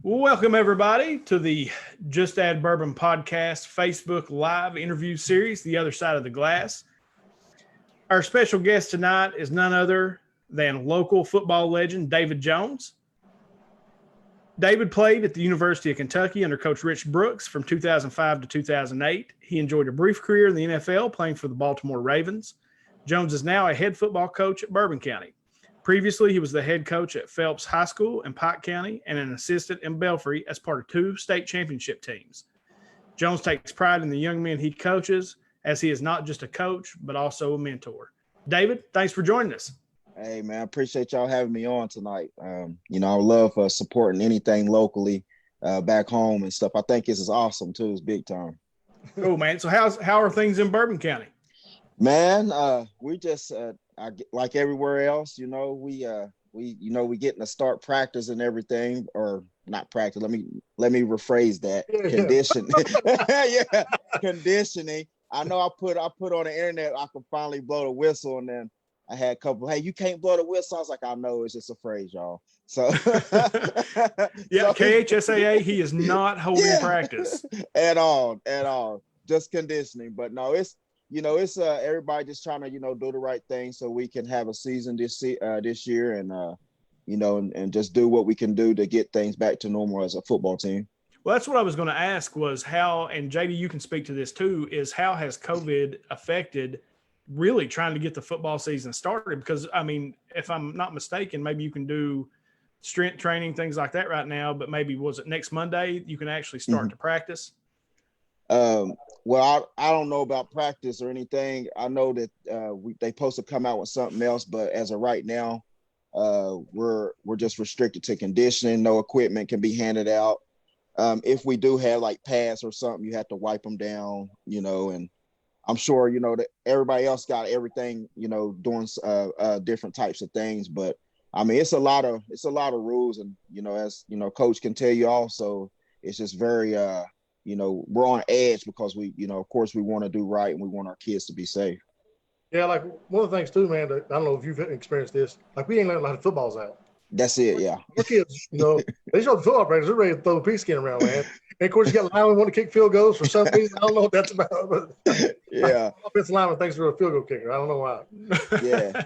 Welcome, everybody, to the Just Add Bourbon podcast Facebook live interview series, The Other Side of the Glass. Our special guest tonight is none other than local football legend David Jones. David played at the University of Kentucky under Coach Rich Brooks from 2005 to 2008. He enjoyed a brief career in the NFL playing for the Baltimore Ravens. Jones is now a head football coach at Bourbon County. Previously, he was the head coach at Phelps High School in Pike County and an assistant in Belfry as part of 2 state championship teams. Jones takes pride in the young men he coaches, as he is not just a coach, but also a mentor. David, thanks for joining us. Hey, man, I appreciate y'all having me on tonight. I love supporting anything locally back home and stuff. I think this is awesome, too. It's big time. Cool, man. So how are things in Bourbon County? Man, we just like everywhere else, we getting to start practice and everything, or not practice. Let me rephrase that. Conditioning. Yeah, conditioning. I know I put on the internet I can finally blow the whistle, and then I had a couple, hey, you can't blow the whistle. I was like, I know, it's just a phrase, y'all. So yeah, KHSAA, he is not holding practice. At all. Just conditioning. But no, it's everybody just trying to, do the right thing so we can have a season this year and, and just do what we can do to get things back to normal as a football team. Well, that's what I was going to ask was how, and JD, you can speak to this too, is how has COVID affected really trying to get the football season started? Because, I mean, if I'm not mistaken, maybe you can do strength training, things like that right now, but maybe was it next Monday you can actually start to practice? Well, I don't know about practice or anything. I know that they supposed to come out with something else, but as of right now, we're just restricted to conditioning. No equipment can be handed out. If we do have like pads or something, you have to wipe them down, and I'm sure, that everybody else got everything, doing different types of things. But I mean, it's a lot of rules, and as coach can tell you also, it's just very we're on edge because we, of course we want to do right and we want our kids to be safe. Yeah, like one of the things too, man, that I don't know if you've experienced this, like we ain't letting a lot of footballs out. That's it, yeah. Our kids, they show the football practice, they're ready to throw the pigskin around, man. And of course, you got linemen want to kick field goals for some reason. I don't know what that's about, but yeah. Offensive lineman thinks they're a field goal kicker. I don't know why. Yeah.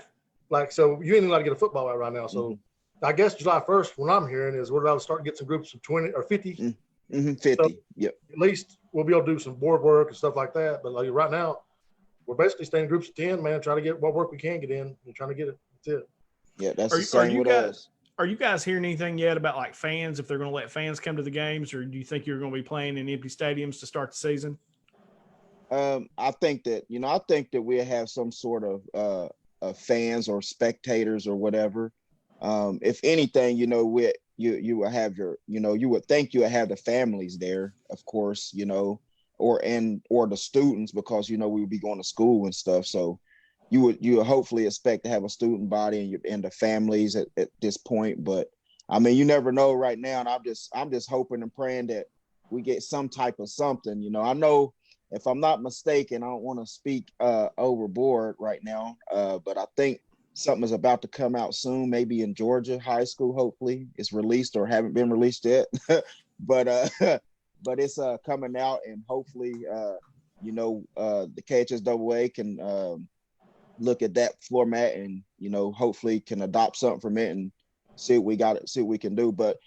So you ain't allowed to get a football out right now. So I guess July 1st, what I'm hearing is we're allowed to start to get some groups of 20 or 50. 50, so yep. At least we'll be able to do some board work and stuff like that. But like right now, we're basically staying in groups of 10, man, trying to get what work we can get in and trying to get it. That's it. Yeah, that's the same with us. Are you guys hearing anything yet about like fans, if they're going to let fans come to the games, or do you think you're going to be playing in empty stadiums to start the season? I think that we'll have some sort of fans or spectators or whatever. If anything, you will have you would think you would have the families there, of course, or the students, because we would be going to school and stuff. So you would hopefully expect to have a student body and the families at this point. But I mean, you never know right now, and I'm just hoping and praying that we get some type of something. I know, if I'm not mistaken, I don't want to speak overboard right now, but I think something is about to come out soon, maybe in Georgia high school. Hopefully it's released or haven't been released yet, but it's coming out, and hopefully the KHSAA can look at that format and hopefully can adopt something from it and see what we can do. But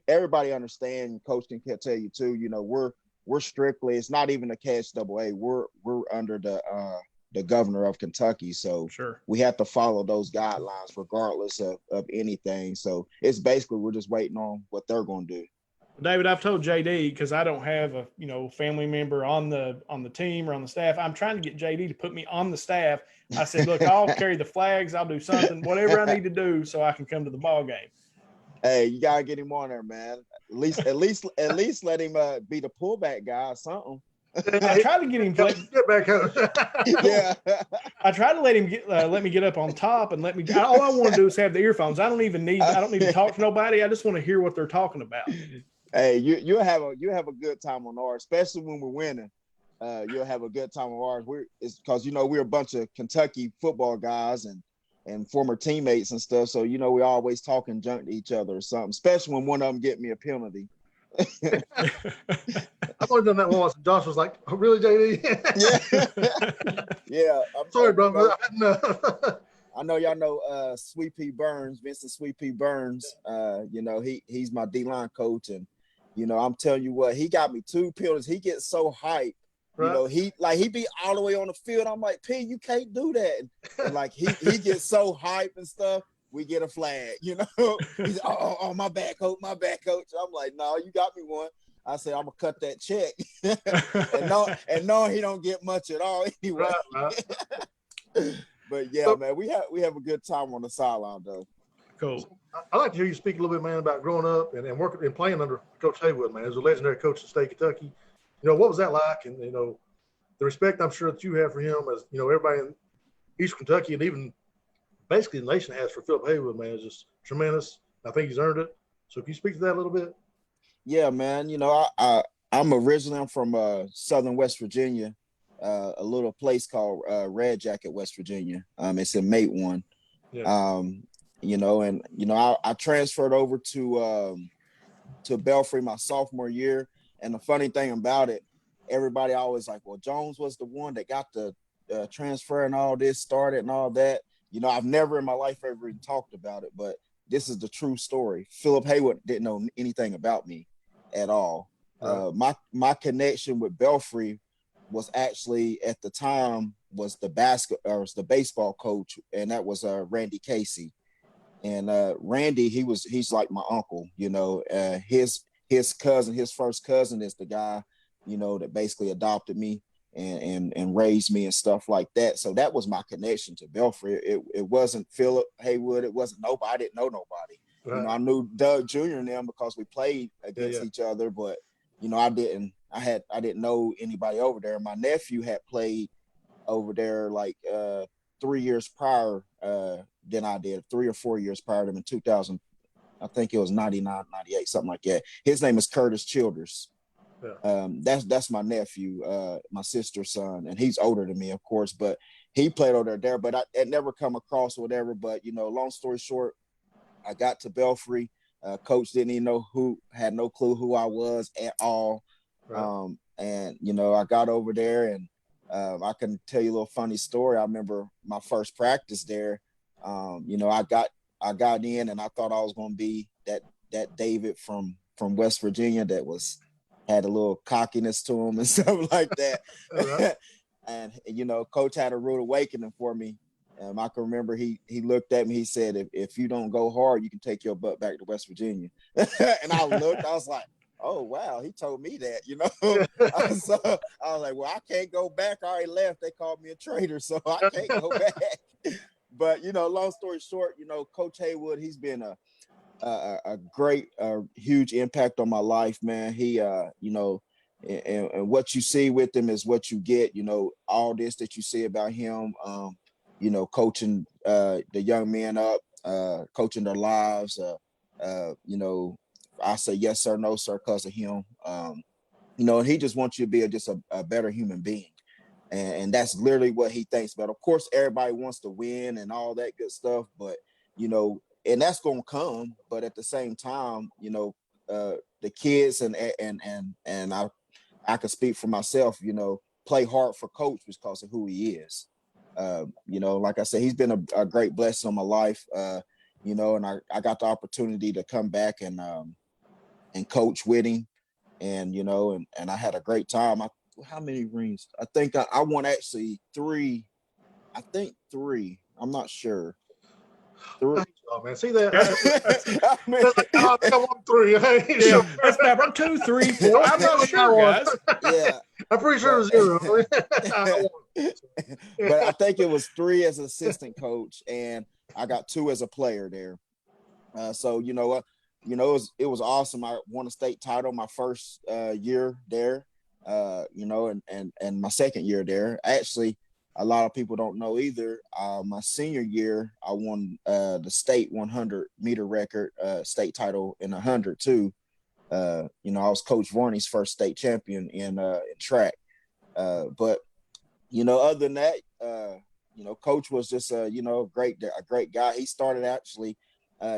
everybody understand, coach can tell you too, we're strictly, it's not even the KHSAA, we're under the governor of Kentucky. So sure, we have to follow those guidelines regardless of anything. So it's basically, we're just waiting on what they're going to do. David, I've told JD, because I don't have a family member on the team or on the staff. I'm trying to get JD to put me on the staff. I said, look, I'll carry the flags, I'll do something, whatever I need to do so I can come to the ball game. Hey, you gotta get him on there, man. At least let him be the pullback guy or something. I tried to get him. Get back up. Yeah. I tried to let him let me get up on top and let me. All I want to do is have the earphones. I don't need to talk to nobody. I just want to hear what they're talking about. Hey, you'll have a good time on ours, especially when we're winning. You'll have a good time on ours. It's because we're a bunch of Kentucky football guys, and and former teammates and stuff. So, we always talking junk to each other or something, especially when one of them get me a penalty. I've only done that once. Josh was like, "Oh, really, JD?" Yeah. I'm sorry, bro. I know y'all know Sweet Pea Burns, Vincent Sweet Pea Burns. He's my D-line coach, and I'm telling you what, he got me 2 penalties. He gets so hyped. Right. He be all the way on the field. I'm like, P, you can't do that. And like he gets so hyped and stuff. We get a flag, He's oh, my bad, coach, my bad, coach. I'm like, no, you got me one. I said, I'm gonna cut that check. and knowing he don't get much at all anyway. Right. But yeah, man, we have a good time on the sideline though. Cool. So, I'd like to hear you speak a little bit, man, about growing up and working and playing under Coach Haywood, man. As a legendary coach of state Kentucky. What was that like? And the respect I'm sure that you have for him, as everybody in East Kentucky and even basically the nation has for Philip Haywood, man, is just tremendous. I think he's earned it. So can you speak to that a little bit? Yeah, man. I'm originally from southern West Virginia, a little place called Red Jacket, West Virginia. It's in Mate One. Yeah. I transferred over to Belfry my sophomore year. And the funny thing about it, everybody always like, well, Jones was the one that got the transfer and all this started and all that. I've never in my life ever even talked about it, but this is the true story. Philip Haywood didn't know anything about me at all. Right. My connection with Belfry was actually at the time was the baseball coach, and that was Randy Casey. And Randy, he's like my uncle. His cousin, his first cousin is the guy, that basically adopted me and raised me and stuff like that. So that was my connection to Belfry. It wasn't Philip Haywood. It wasn't nobody. I didn't know nobody. Right. I knew Doug Jr. and them because we played against each other, but I didn't know anybody over there. My nephew had played over there like 3 years prior than I did, 3 or 4 years prior to him in 2000. I think it was 99, 98, something like that. His name is Curtis Childers. Yeah. That's my nephew, my sister's son, and he's older than me, of course, but he played over there, but I had never come across or whatever. But, long story short, I got to Belfry. Coach didn't even had no clue who I was at all. Right. And, I got over there, and I can tell you a little funny story. I remember my first practice there. I got in, and I thought I was going to be that David from West Virginia that had a little cockiness to him and stuff like that. Right. And Coach had a rude awakening for me. I can remember he looked at me. He said, "If you don't go hard, you can take your butt back to West Virginia." And I looked. I was like, "Oh wow, he told me that." So I was like, "Well, I can't go back. I already left. They called me a traitor, so I can't go back." But long story short, Coach Haywood, he's been a great, huge impact on my life, man. He, and what you see with him is what you get. All this that you see about him, coaching the young men up, coaching their lives. I say yes sir, no sir, because of him. And he just wants you to be just a better human being. And that's literally what he thinks about. Of course, everybody wants to win and all that good stuff, but, and that's going to come. But at the same time, the kids and I can speak for myself, play hard for Coach because of who he is. Like I said, he's been a great blessing on my life, and I got the opportunity to come back and coach with him. And, and I had a great time. How many rings? I think I won actually 3. I think 3. I'm not sure. 3. Oh man, see that? I think I won 3. Yeah, that's bad. I'm 2, 3, 4. I'm not sure, guys. Yeah, I'm pretty sure it was 0. But I think it was 3 as an assistant coach, and I got 2 as a player there. So you know what? It was awesome. I won a state title my first year there. And my second year there. Actually, a lot of people don't know either. My senior year, I won the state 100-meter record, state title in 100 too. I was Coach Varney's first state champion in track. But other than that, Coach was just a great guy. He started actually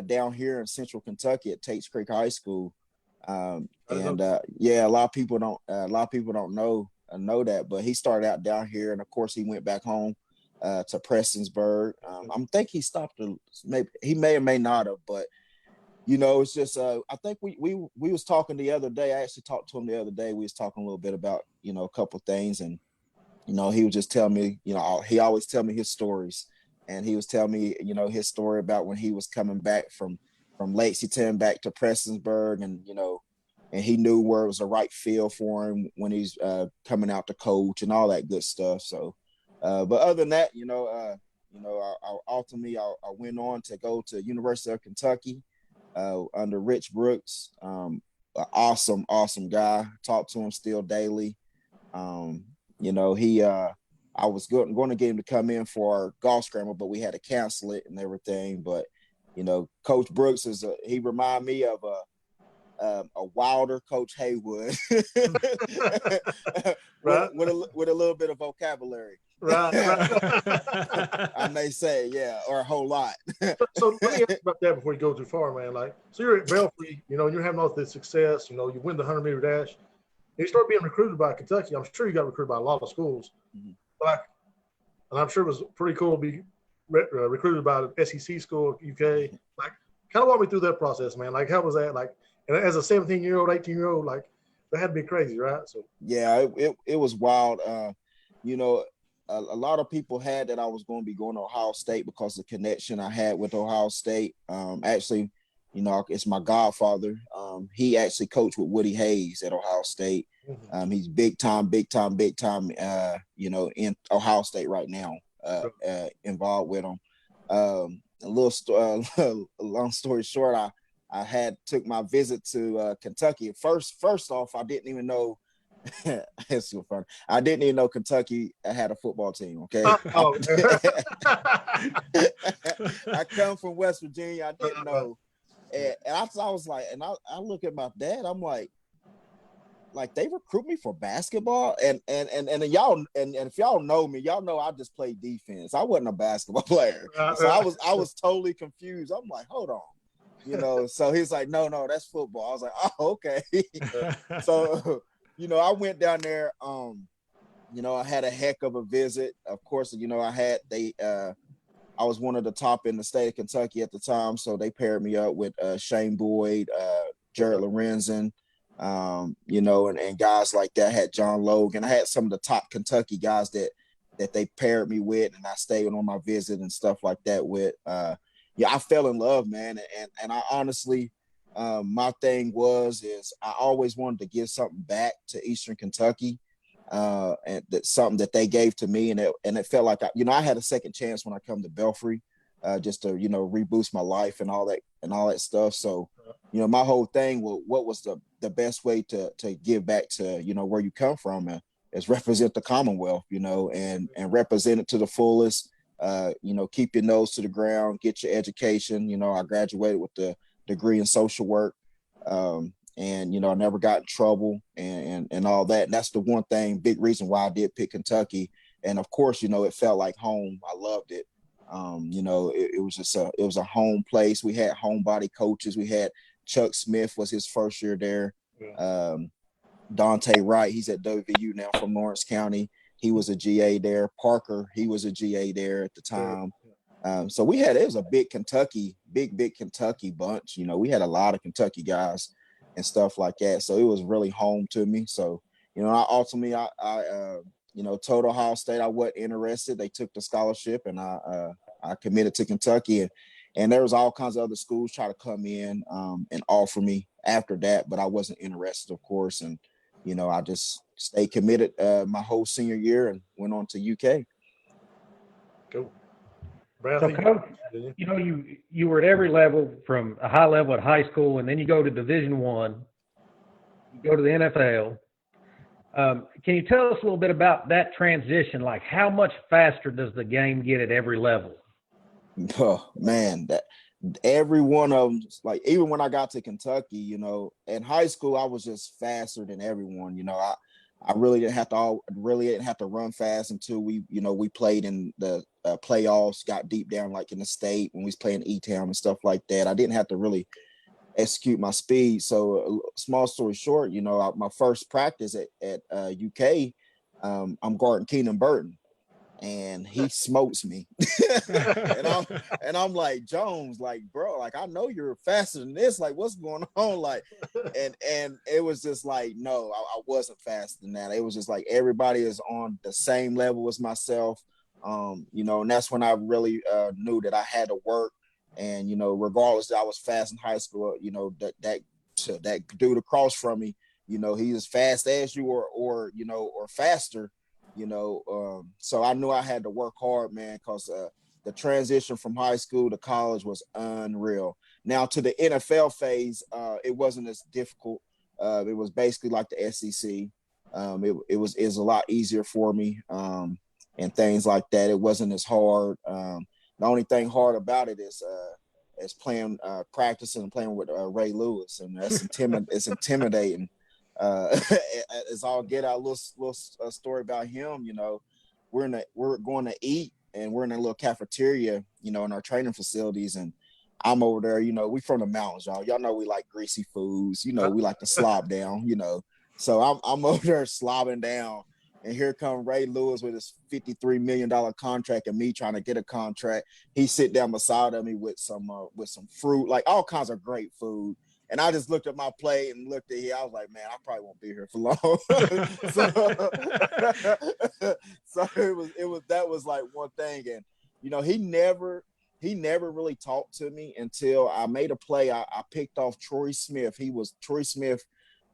down here in Central Kentucky at Tates Creek High School. A lot of people don't know that, but he started out down here, and of course he went back home to Prestonsburg. I think he stopped. Maybe he may or may not have, but it's just. I think we was talking the other day. I actually talked to him the other day. We was talking a little bit about a couple of things, and he was just telling me. He always tell me his stories, and he was telling me his story about when he was coming back from Lexington back to Prestonsburg, and and he knew where it was the right field for him when he's coming out to coach and all that good stuff. So, but other than that, ultimately I went on to go to University of Kentucky under Rich Brooks. An awesome guy. Talk to him still daily. I was going to get him to come in for our golf scramble, but we had to cancel it and everything. But Coach Brooks he reminded me of a wilder Coach Haywood, Right. with a little bit of vocabulary. Right. I may say, yeah, or a whole lot. So let me ask you about that before you go too far, man. Like, so you're at Belfry, you're having all this success. You win the 100-meter dash. And you start being recruited by Kentucky. I'm sure you got recruited by a lot of schools. Mm-hmm. And I'm sure it was pretty cool to be recruited by the SEC school, UK. Like, kind of walk me through that process, man. Like, how was that? Like, and as a 17-year-old, 18-year-old, like, that had to be crazy, right? So yeah, it was wild. A lot of people had that I was going to be going to Ohio State because of the connection I had with Ohio State. Actually, it's my godfather. He actually coached with Woody Hayes at Ohio State. He's big time, in Ohio State right now, involved with him. Long story short, I took my visit to Kentucky. First off, I didn't even know. It's so funny. I didn't even know Kentucky had a football team. Okay. I come from West Virginia. I didn't know. And I was like, and I look at my dad, I'm like they recruit me for basketball, and y'all, and if y'all know me, y'all know I just played defense. I wasn't a basketball player, so I was totally confused. I'm like, hold on, So he's like, no, that's football. I was like, oh, okay. So I went down there. I had a heck of a visit. Of course, I was one of the top in the state of Kentucky at the time, so they paired me up with Shane Boyd, Jared Lorenzen, and guys like that. I had John Logan. I had some of the top Kentucky guys that they paired me with, and I stayed on my visit and stuff like that with. I fell in love, man, and I honestly, my thing is I always wanted to give something back to Eastern Kentucky. And that's something that they gave to me, and it felt like I had a second chance when I come to Belfry, just to reboost my life and all that stuff. So my whole thing was, what was the best way to give back to where you come from, is represent the Commonwealth, and represent it to the fullest. Keep your nose to the ground, get your education. I graduated with the degree in social work. And I never got in trouble and all that. And that's the one big reason why I did pick Kentucky. And of course, it felt like home. I loved it. It was just it was a home place. We had homebody coaches. We had Chuck Smith was his first year there. Yeah. Dante Wright, he's at WVU now from Lawrence County. He was a GA there. Parker, he was a GA there at the time. So it was a big Kentucky bunch. We had a lot of Kentucky guys and stuff like that. So it was really home to me. So, I told Ohio State I wasn't interested. They took the scholarship, and I committed to Kentucky, and there was all kinds of other schools try to come in and offer me after that, but I wasn't interested, of course. And, I just stayed committed my whole senior year and went on to UK. Cool. So, Coach, you were at every level, from a high level at high school, and then you go to Division I, you go to the NFL. Can you tell us a little bit about that transition? Like, how much faster does the game get at every level? Oh, man, that every one of them, like, even when I got to Kentucky, in high school, I was just faster than everyone. I really didn't have to run fast until we played in the playoffs, got deep down like in the state when we was playing E-Town and stuff like that. I didn't have to really execute my speed. So small story short, my first practice at UK, I'm guarding Keenan Burton, and he smokes me. and I'm like, Jones, like, bro, like, I know you're faster than this. Like, what's going on? Like, and it was just like, no, I wasn't faster than that. It was just like everybody is on the same level as myself. And that's when I really knew that I had to work. And regardless that I was fast in high school, that dude across from me, he's as fast as you or faster. So I knew I had to work hard, man, because the transition from high school to college was unreal. Now to the NFL phase, it wasn't as difficult. It was basically like the SEC. It was a lot easier for me, and things like that. It wasn't as hard. The only thing hard about it is playing, practicing and playing with Ray Lewis, and that's it's intimidating. It's all get out. Little story about him. We're going to eat, and we're in a little cafeteria, in our training facilities, and I'm over there. We from the mountains, y'all. Y'all know we like greasy foods. We like to slob down. So I'm over there slobbing down, and here come Ray Lewis with his $53 million contract, and me trying to get a contract. He sit down beside of me with some fruit, like all kinds of great food. And I just looked at my plate and looked at here. I was like, man, I probably won't be here for long. so that was like one thing. And, he never really talked to me until I made a play. I picked off Troy Smith. Troy Smith,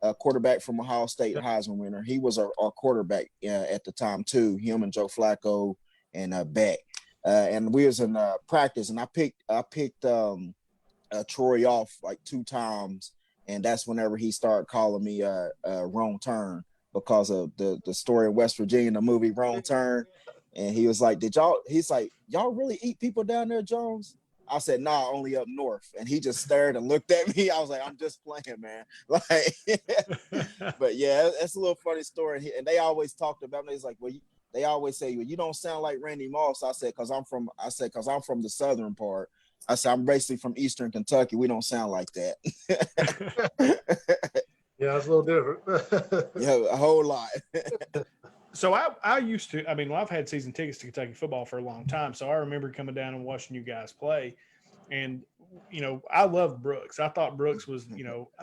a quarterback from Ohio State, Heisman winner. He was our quarterback at the time too, him and Joe Flacco and Beck. And we was in practice, and I picked Troy off like 2 times, and that's whenever he started calling me Wrong Turn, because of the story in West Virginia, the movie Wrong Turn. And he was like, he's like, y'all really eat people down there, Jones? I said, nah, only up north. And he just stared and looked at me. I was like, I'm just playing, man. Like, but yeah, that's a little funny story. And they always talked about me. It's like, well, they always say, well, you don't sound like Randy Moss. I said, cause I'm from the southern part. I said, I'm basically from Eastern Kentucky. We don't sound like that. Yeah, it's a little different. Yeah, a whole lot. So I used to, I've had season tickets to Kentucky football for a long time. So I remember coming down and watching you guys play. And, I loved Brooks. I thought Brooks was,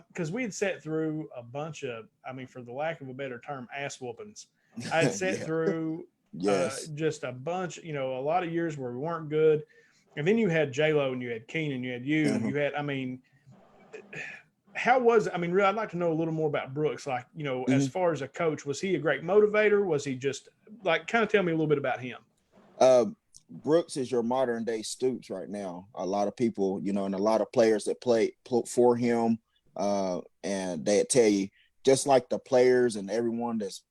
because we had sat through a bunch of, for the lack of a better term, ass whoopings. I had sat through just a bunch, a lot of years where we weren't good. And then you had J-Lo, and you had Keenan, you had you, and you had, how was, really, I'd like to know a little more about Brooks. Like, as far as a coach, was he a great motivator? Was he just like, kind of tell me a little bit about him? Brooks is your modern day Stoops right now. A lot of people, and a lot of players that play for him, and they tell you, just like the players and everyone that's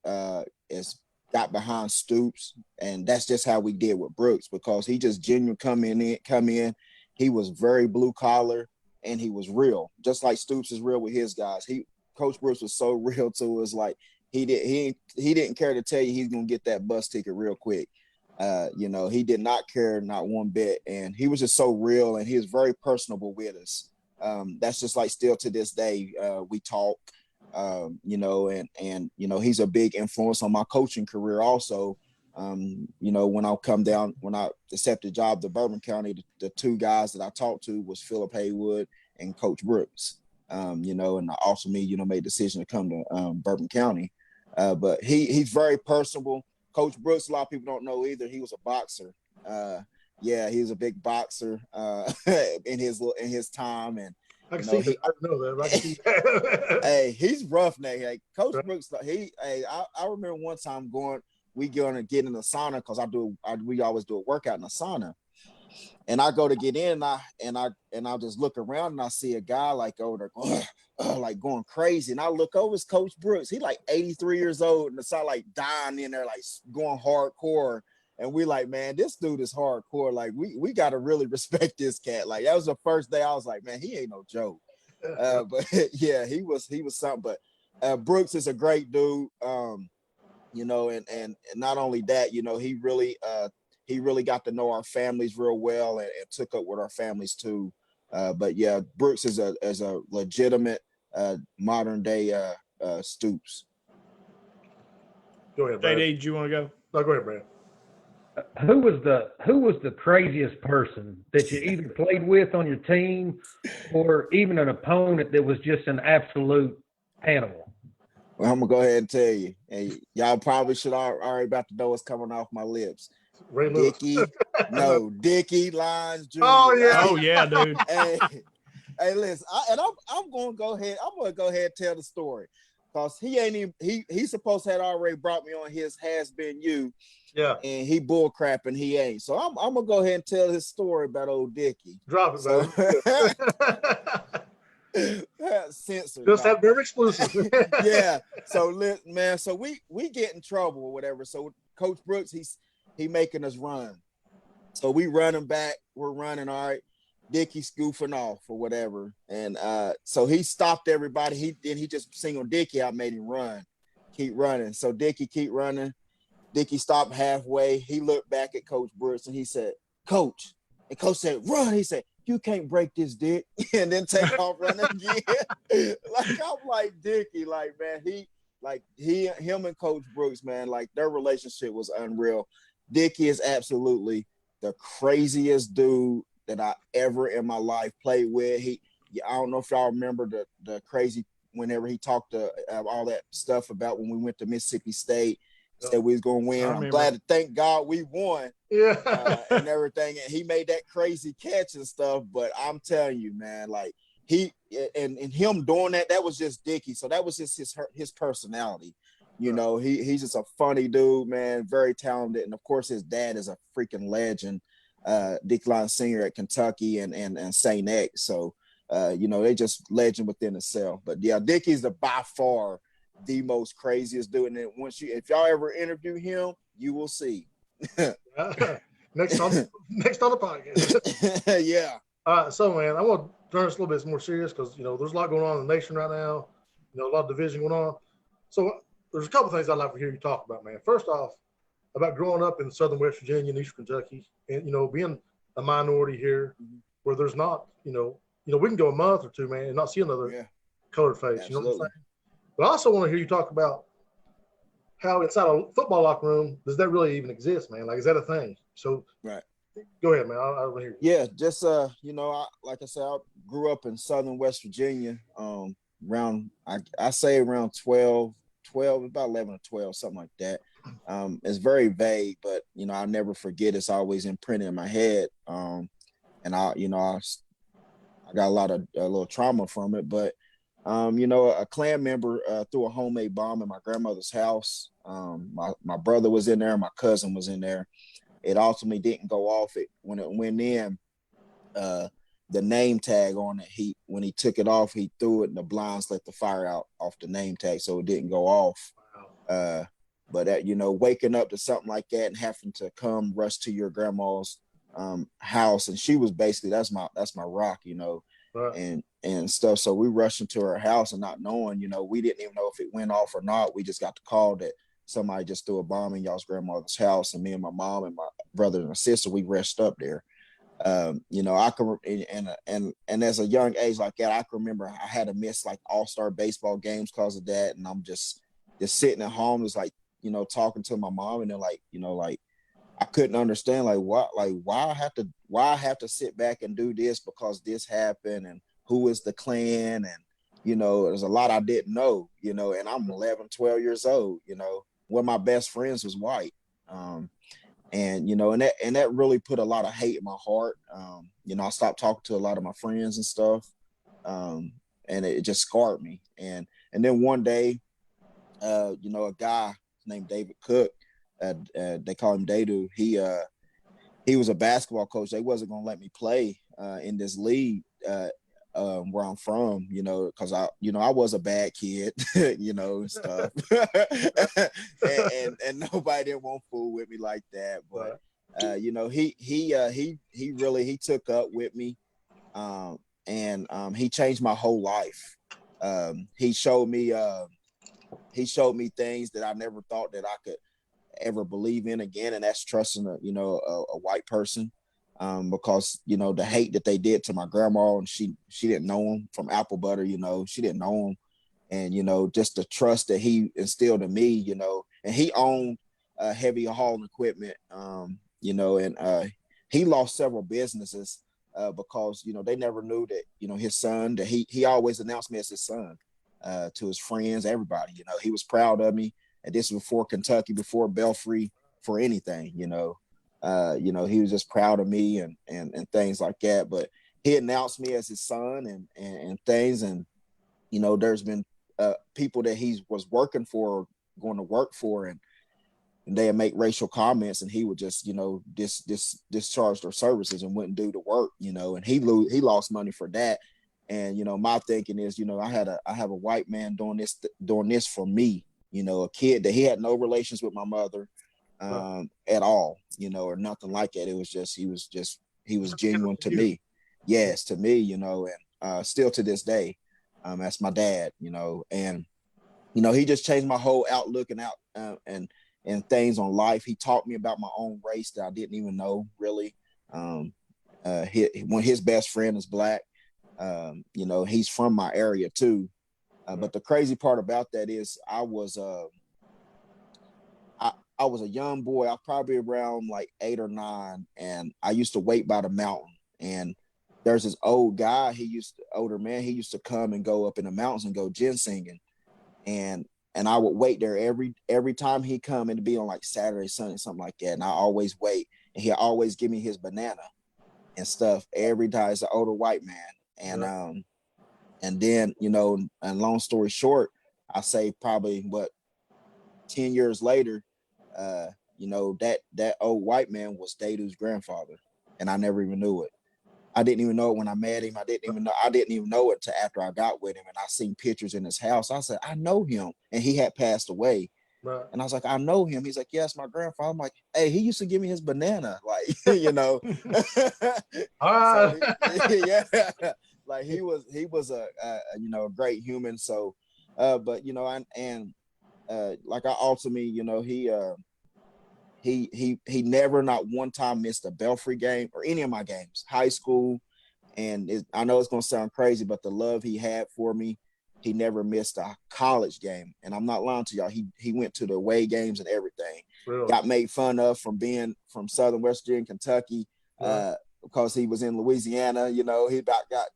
is got behind Stoops, and that's just how we did with Brooks, because he just genuine come in. He was very blue collar, and he was real, just like Stoops is real with his guys. Coach Brooks was so real to us, like he didn't care to tell you he's gonna get that bus ticket real quick. He did not care, not one bit, and he was just so real, and he was very personable with us. That's just like still to this day, we talk. And he's a big influence on my coaching career also. When I accepted the job to Bourbon County, the 2 guys that I talked to was Philip Haywood and Coach Brooks. And also me, made a decision to come to Bourbon County. But he's very personable. Coach Brooks, a lot of people don't know either. He was a boxer. He was a big boxer in his time, and I can see that. I know that. I can see that. Hey, he's roughneck. Hey, Coach Brooks, I remember one time we going to get in the sauna, because we always do a workout in the sauna. And I go to get in, and I just look around, and I see a guy like over there like going crazy. And I look over, it's Coach Brooks. He like 83 years old, and it's like dying in there, like going hardcore. And we like, man, this dude is hardcore. Like we got to really respect this cat. Like that was the first day I was like, man, he ain't no joke. But yeah, he was something. But Brooks is a great dude. And not only that, he really he really got to know our families real well and took up with our families too. But yeah, Brooks is a legitimate modern day Stoops. Go ahead, Brad. JD, do you want to go? No, go ahead, Brad. Who was the craziest person that you either played with on your team or even an opponent that was just an absolute animal? Well, I'm gonna go ahead and tell you, and y'all probably should already about to know what's coming off my lips. Ray Lewis. Dickie Lyons Jr. Oh yeah. Oh yeah, dude. Hey, listen, I'm gonna go ahead. I'm gonna go ahead and tell the story because he ain't even he's supposed to have already brought me on his has been you. Yeah. And he bull crapping, he ain't. So I'm gonna go ahead and tell his story about old Dickie. Drop it, man. Censored. Just that very exclusive. Yeah. So man, so we get in trouble or whatever. So Coach Brooks, he making us run. So we running back, we're running, all right. Dickie's goofing off or whatever. And so he stopped everybody. He just singled Dickie out, made him run. Keep running. So Dickie keep running. Dickie stopped halfway. He looked back at Coach Brooks and he said, "Coach." And Coach said, "Run." He said, "You can't break this, Dick." And then take off running again. I'm like, Dickie, like, man, him and Coach Brooks, man, like their relationship was unreal. Dickie is absolutely the craziest dude that I ever in my life played with. I don't know if y'all remember the crazy whenever he talked to all that stuff about when we went to Mississippi State. Said we was gonna win. I'm glad to thank God we won. Yeah. And everything. And he made that crazy catch and stuff. But I'm telling you, man, like he and him doing that was just Dickie. So that was just his personality. You know, he's just a funny dude, man, very talented. And of course, his dad is a freaking legend, Dick Lyons Sr. at Kentucky and St. X. So you know, they just legend within itself. But yeah, Dickie's by far the most craziest dude. And then if y'all ever interview him, you will see. Next on the podcast. Yeah. All right, so man, I want to turn this a little bit more serious because you know there's a lot going on in the nation right now. You know, a lot of division going on. So there's a couple things I'd like to hear you talk about, man. First off, about growing up in southern West Virginia and Eastern Kentucky, and you know, being a minority here, where there's not, you know, we can go a month or two, man, and not see another colored face. Absolutely. You know what I'm saying? But I also want to hear you talk about how inside a football locker room does that really even exist, man? Like, is that a thing? So, go ahead, man. I want to hear you. Yeah, just you know, like I said, I grew up in southern West Virginia. Around I say around 12, about 11 or 12, something like that. It's very vague, but you know, I'll never forget. It's always imprinted in my head. And I got a little trauma from it, but. You know, a Klan member threw a homemade bomb in my grandmother's house. My brother was in there. My cousin was in there. It ultimately didn't go off. When it went in, the name tag on it, when he took it off, he threw it and the blinds let the fire out off the name tag, so it didn't go off. Wow. But you know, waking up to something like that and having to rush to your grandma's house, and she was basically that's my rock, you know. Right. And stuff. So we rushed into her house and not knowing, you know, we didn't even know if it went off or not. We just got the call that somebody just threw a bomb in y'all's grandmother's house. And me and my mom and my brother and my sister, we rushed up there. You know, I can and as a young age like that, I can remember I had to miss like all-star baseball games because of that. And I'm just sitting at home, just like, you know, talking to my mom, and they're like, you know, like I couldn't understand why I have to sit back and do this because this happened, and who is the Klan, and you know, there's a lot I didn't know, you know, and I'm 11, 12 years old, you know, one of my best friends was white. And you know, and that really put a lot of hate in my heart. You know, I stopped talking to a lot of my friends and stuff. And it just scarred me. And then one day, you know, a guy named David Cook, they call him Dadu. He was a basketball coach. They wasn't gonna let me play in this league where I'm from, you know, because I was a bad kid, you know, and stuff. and nobody didn't want to fool with me like that. But you know, he really took up with me, and he changed my whole life. He showed me things that I never thought that I could ever believe in again, and that's trusting a white person, because the hate that they did to my grandma, and she didn't know him from apple butter, she didn't know him, and just the trust that he instilled in me, and he owned heavy hauling equipment, and he lost several businesses because they never knew that his son, that he always announced me as his son to his friends, everybody. He was proud of me. And this was before Kentucky, before Belfry, for anything. He was just proud of me and things like that. But he announced me as his son and things. And there's been people that he was working for, going to work for, and they'd make racial comments, and he would just discharge their services and wouldn't do the work. And he lost money for that. And my thinking is, I have a white man doing this for me, a kid that he had no relations with my mother at all, or nothing like that. It was just he was genuine to me. Yes, to me, and still to this day, that's my dad, and he just changed my whole outlook and things on life. He taught me about my own race that I didn't even know, really. When his best friend is black, he's from my area too. But the crazy part about that is I was a young boy. I was probably around like 8 or 9, and I used to wait by the mountain. And there's this old guy. Older man. He used to come and go up in the mountains and go ginsenging, and I would wait there every time he come, and it'd be on like Saturday, Sunday, something like that. And I always wait, and he'd always give me his banana and stuff every time. It's an older white man, and and then and long story short, I say probably 10 years later, that old white man was Dadu's grandfather, and I never even knew it. I didn't even know it when I met him. I didn't even know it till after I got with him, and I seen pictures in his house. I said, I know him, and he had passed away. Right. And I was like, I know him. He's like, yes, my grandfather. I'm like, hey, he used to give me his banana, like, All right. So, yeah, like he was a great human. So, but like I ultimately, he never not one time missed a Belfry game or any of my games, high school. And I know it's going to sound crazy, but the love he had for me, he never missed a college game. And I'm not lying to y'all. He went to the away games and everything. Really? Got made fun of from being from Southern West Virginia, Kentucky, because he was in Louisiana. He about got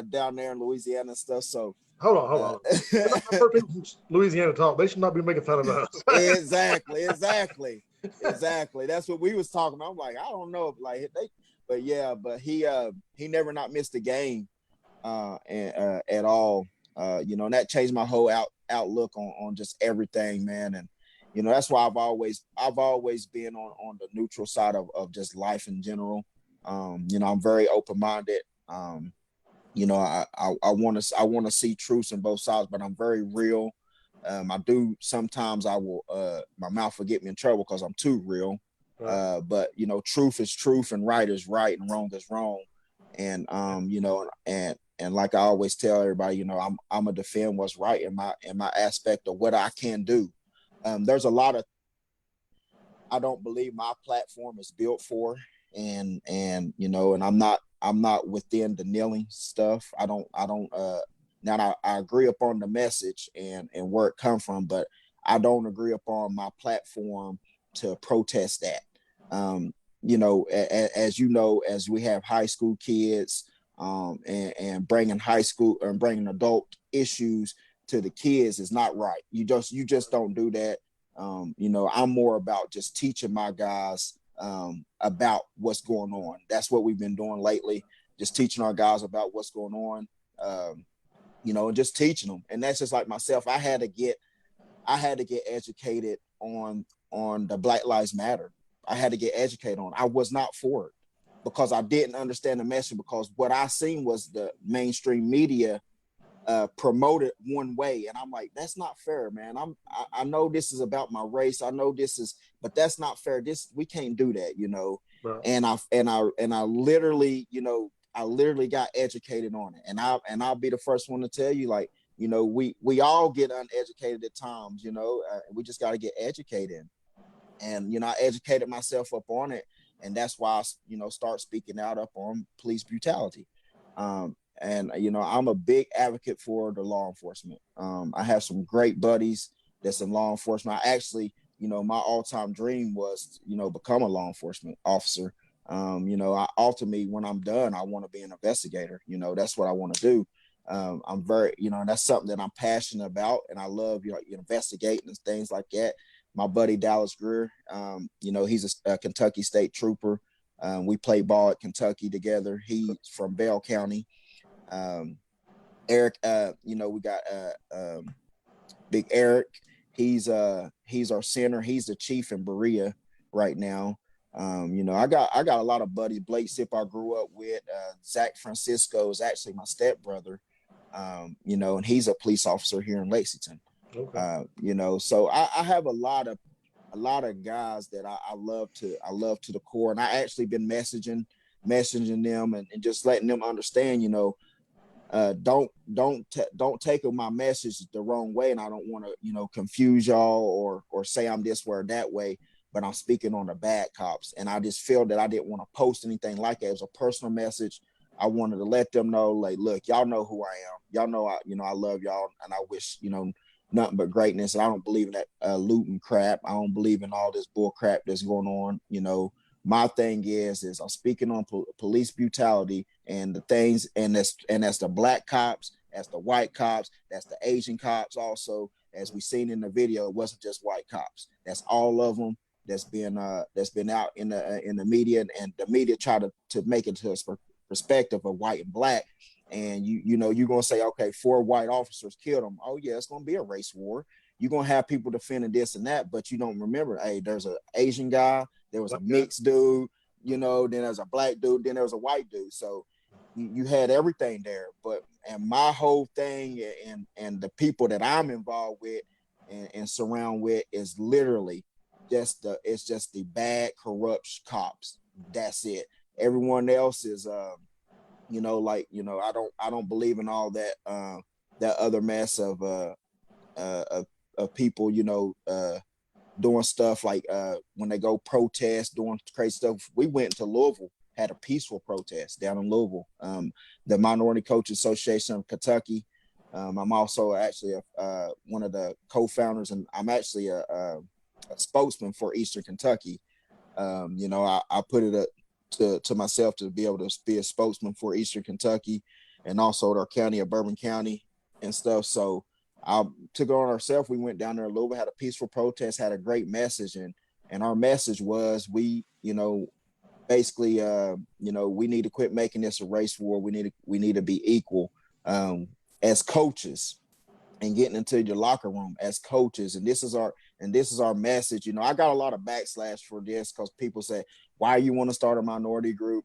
down there in Louisiana and stuff. So hold on. I've heard people from Louisiana talk. They should not be making fun of us. Exactly. That's what we was talking about. I'm like, I don't know, but he never not missed a game at all. And that changed my whole outlook on just everything, man. And that's why I've always been on the neutral side of just life in general. I'm very open-minded. I want to see truths in both sides, but I'm very real. I do sometimes I will my mouth will get me in trouble because I'm too real. Right. But truth is truth, and right is right, and wrong is wrong. And and like I always tell everybody, I'm gonna defend what's right in my aspect of what I can do. There's a lot of I don't believe my platform is built for, and I'm not within the kneeling stuff. I don't now I agree upon the message and where it come from, but I don't agree upon my platform to protest that. As we have high school kids, and bringing high school and bringing adult issues to the kids is not right. You just don't do that. I'm more about just teaching my guys about what's going on. That's what we've been doing lately, just teaching our guys about what's going on, and just teaching them. And that's just like myself. I had to get educated on the Black Lives Matter. I had to get educated on it. I was not for it because I didn't understand the message, because what I seen was the mainstream media promoted one way, and I'm like, that's not fair, man. I know this is about my race. I know this is, but that's not fair. We can't do that, Right. And I literally, I literally got educated on it, and I'll be the first one to tell you, like, you know, we all get uneducated at times, you know, we just got to get educated. And, you know, I educated myself up on it. And that's why I, you know, start speaking out up on police brutality. And, you know, I'm a big advocate for the law enforcement. I have some great buddies that's in law enforcement. I actually, you know, my all-time dream was, you know, become a law enforcement officer. You know, ultimately, when I'm done, I want to be an investigator. You know, that's what I want to do. I'm very, you know, that's something that I'm passionate about, and I love, you know, investigating and things like that. My buddy Dallas Greer, you know, he's a Kentucky State trooper. We play ball at Kentucky together. He's from Bell County. Eric, you know, we got Big Eric. He's our center. He's the chief in Berea right now. You know, I got a lot of buddies. Blake Sip I grew up with. Zach Francisco is actually my stepbrother. You know, and he's a police officer here in Lexington. Okay. You know, so I have a lot of guys that I love to the core, and I actually been messaging them and just letting them understand, you know, don't take my message the wrong way, and I don't want to, you know, confuse y'all or say I'm this way or that way, but I'm speaking on the bad cops, and I just feel that I didn't want to post anything like that. It was a personal message. I wanted to let them know, like, look, y'all know who I am. Y'all know I love y'all, and I wish, you know, nothing but greatness. And I don't believe in that looting crap. I don't believe in all this bull crap that's going on. You know, my thing is I'm speaking on police brutality and the things, and that's the black cops, that's the white cops, that's the Asian cops. Also, as we seen in the video, it wasn't just white cops. That's all of them. That's been out in the media, and the media try to make it to a perspective of white and black. And you know, you're gonna say, okay, 4 white officers killed them. Oh yeah, it's gonna be a race war. You're gonna have people defending this and that, but you don't remember, hey, there's an Asian guy, there was a mixed dude, you know, then there's a black dude, then there was a white dude. So you had everything there. And my whole thing and the people that I'm involved with and surround with is literally just the bad, corrupt cops. That's it. Everyone else is you know, like, you know, I don't believe in all that that other mess of people, you know, doing stuff like when they go protest, doing crazy stuff. We went to Louisville, had a peaceful protest down in Louisville. The Minority Coaches Association of Kentucky. I'm also actually one of the co-founders, and I'm actually a spokesman for Eastern Kentucky. You know, I put it up to myself to be able to be a spokesman for Eastern Kentucky and also our county of Bourbon County and stuff. So I took it on ourselves. We went down there a little bit, had a peaceful protest, had a great message. And our message was, we, you know, basically, you know, we need to quit making this a race war. We need to be equal as coaches and getting into your locker room as coaches. And this is our message. You know, I got a lot of backslash for this because people say, why you want to start a minority group,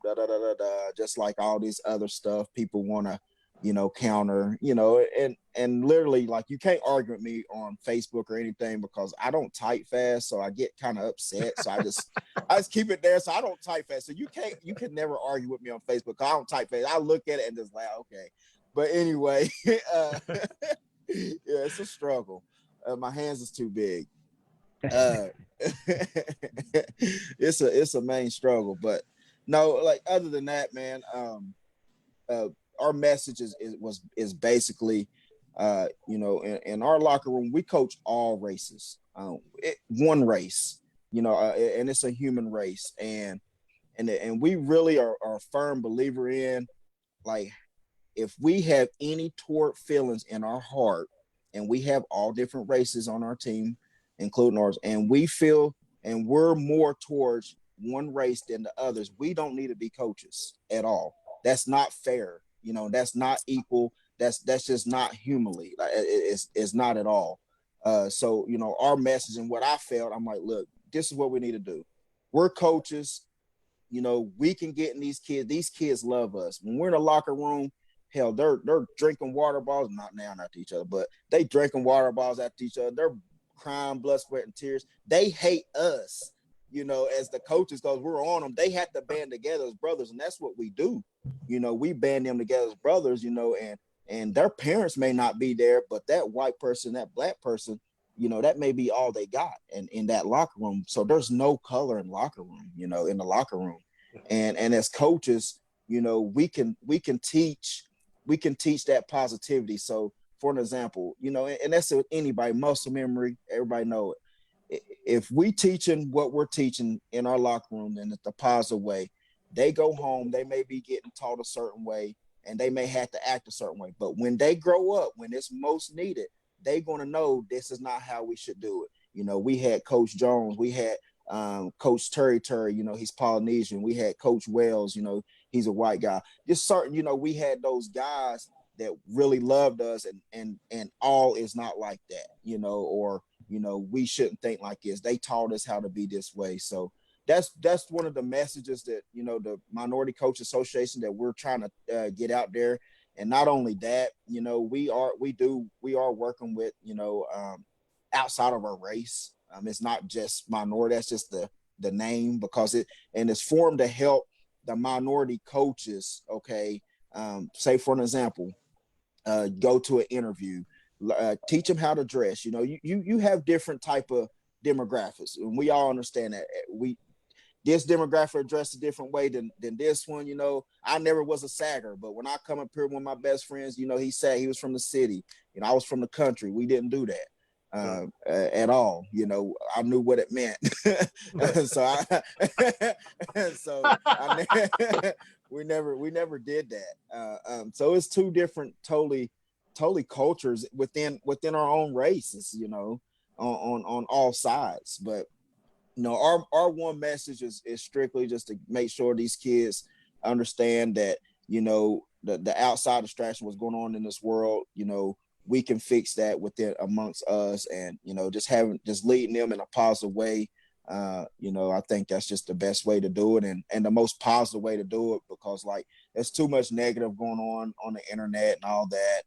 just like all this other stuff people want to, you know, counter, you know, and literally, like, you can't argue with me on Facebook or anything because I don't type fast, so I get kind of upset. So I just keep it there, so I don't type fast. So you can never argue with me on Facebook because I don't type fast. I look at it and just laugh, okay. But anyway, yeah, it's a struggle. My hands is too big. It's a main struggle, but no, like, other than that, man, our message is basically, you know, in our locker room, we coach all races, one race, you know, and it's a human race, and we really are a firm believer in, like, if we have any toward feelings in our heart, and we have all different races on our team, including ours, and we feel, and we're more towards one race than the others, we don't need to be coaches at all. That's not fair. You know, that's not equal. That's just not humanly. Like, it's not at all. So, you know, our message and what I felt, I'm like, look, this is what we need to do. We're coaches. You know, we can get in these kids. These kids love us. When we're in a locker room, hell, they're drinking water bottles, not to each other, but they drinking water bottles after each other. They're crying blood, sweat, and tears. They hate us, you know, as the coaches, because we're on them. They have to band together as brothers, and that's what we do. You know, we band them together as brothers, you know, and their parents may not be there, but that white person, that black person, that may be all they got in that locker room. So there's no color in locker room, in the locker room. And as coaches, we can teach that positivity. So for an example, and that's with anybody, muscle memory, everybody know it. If we teaching what we're teaching in our locker room and it's the positive way, they go home, they may be getting taught a certain way and they may have to act a certain way. But when they grow up, when it's most needed, they're going to know this is not how we should do it. We had Coach Jones, we had Coach Terry, he's Polynesian. We had Coach Wells, he's a white guy. Just certain, we had those guys that really loved us, and all is not like that, or we shouldn't think like this. They taught us how to be this way. So that's one of the messages that the Minority Coach Association that we're trying to get out there. And not only that, we are working with outside of our race. It's not just minority. That's just the name, because it's formed to help the minority coaches. Okay, say for an example, go to an interview, teach them how to dress. You have different type of demographics, and we all understand that. This demographic dressed a different way than this one. I never was a sagger, but when I come up here with one of my best friends, he said he was from the city. I was from the country. We didn't do that at all. I knew what it meant. We never did that. So it's two different totally cultures within our own races, on all sides. But our one message is strictly just to make sure these kids understand that, the outside distraction, what's going on in this world, we can fix that within amongst us, and, just leading them in a positive way. I think that's just the best way to do it, and the most positive way to do it, because there's too much negative going on the internet and all that.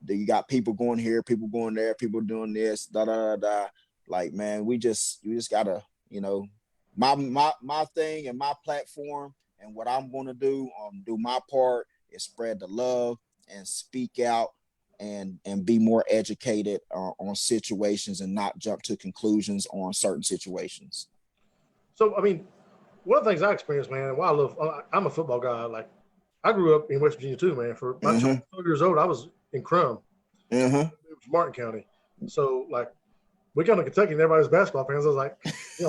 You got people going here, people going there, people doing this, man, we just gotta, my thing and my platform and what I'm going to do my part is spread the love and speak out and be more educated on situations and not jump to conclusions on certain situations. So, one of the things I experienced, man, and why I'm a football guy. I grew up in West Virginia too, man. For about 12 years old, I was in Crum. It was Martin County. So, we come to Kentucky and everybody's basketball fans. I was like,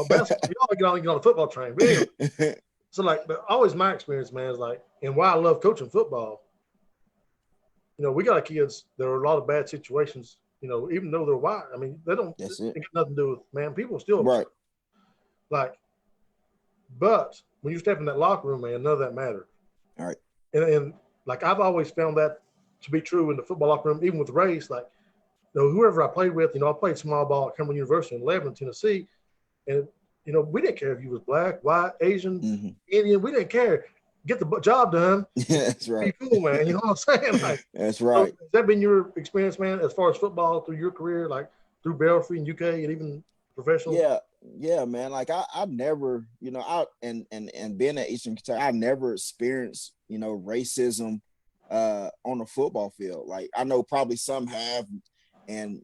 basketball, you all get on the football train. But anyway, so but always my experience, man, is and why I love coaching football. We got kids. There are a lot of bad situations. Even though they're white, they don't. It got nothing to do with, man. People still right. But when you step in that locker room, man, none of that mattered. All right. And I've always found that to be true in the football locker room, even with race. Whoever I played with, I played small ball at Cumberland University in Lebanon, Tennessee, and we didn't care if you was black, white, Asian, Indian. We didn't care. Get the job done. That's right. Be cool, man. You know what I'm saying? That's right. So has that been your experience, man, as far as football through your career, through Belfry and UK and even professional? Yeah, man. I never, and being at Eastern Kentucky, I never experienced, racism on the football field. I know probably some have. And,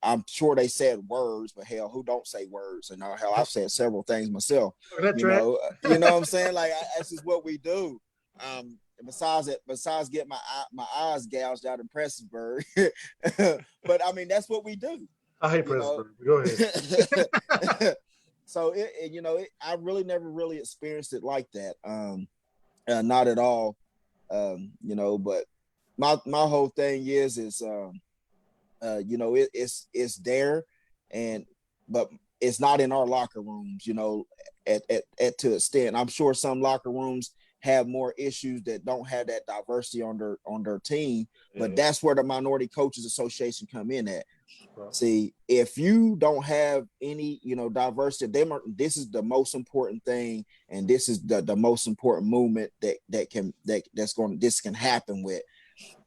I'm sure they said words, but hell, who don't say words? And hell, I've said several things myself. You know what I'm saying? That's just what we do. Besides getting my eyes gouged out in Prestonsburg. But that's what we do. I hate Prestonsburg. Go ahead. So I really never really experienced it like that. Not at all. But my whole thing is it's there, but it's not in our locker rooms, at to extent. I'm sure some locker rooms have more issues that don't have that diversity on their team, but that's where the Minority Coaches Association come in at. Right. See, if you don't have any, diversity, this is the most important thing, and this is the most important movement this can happen with.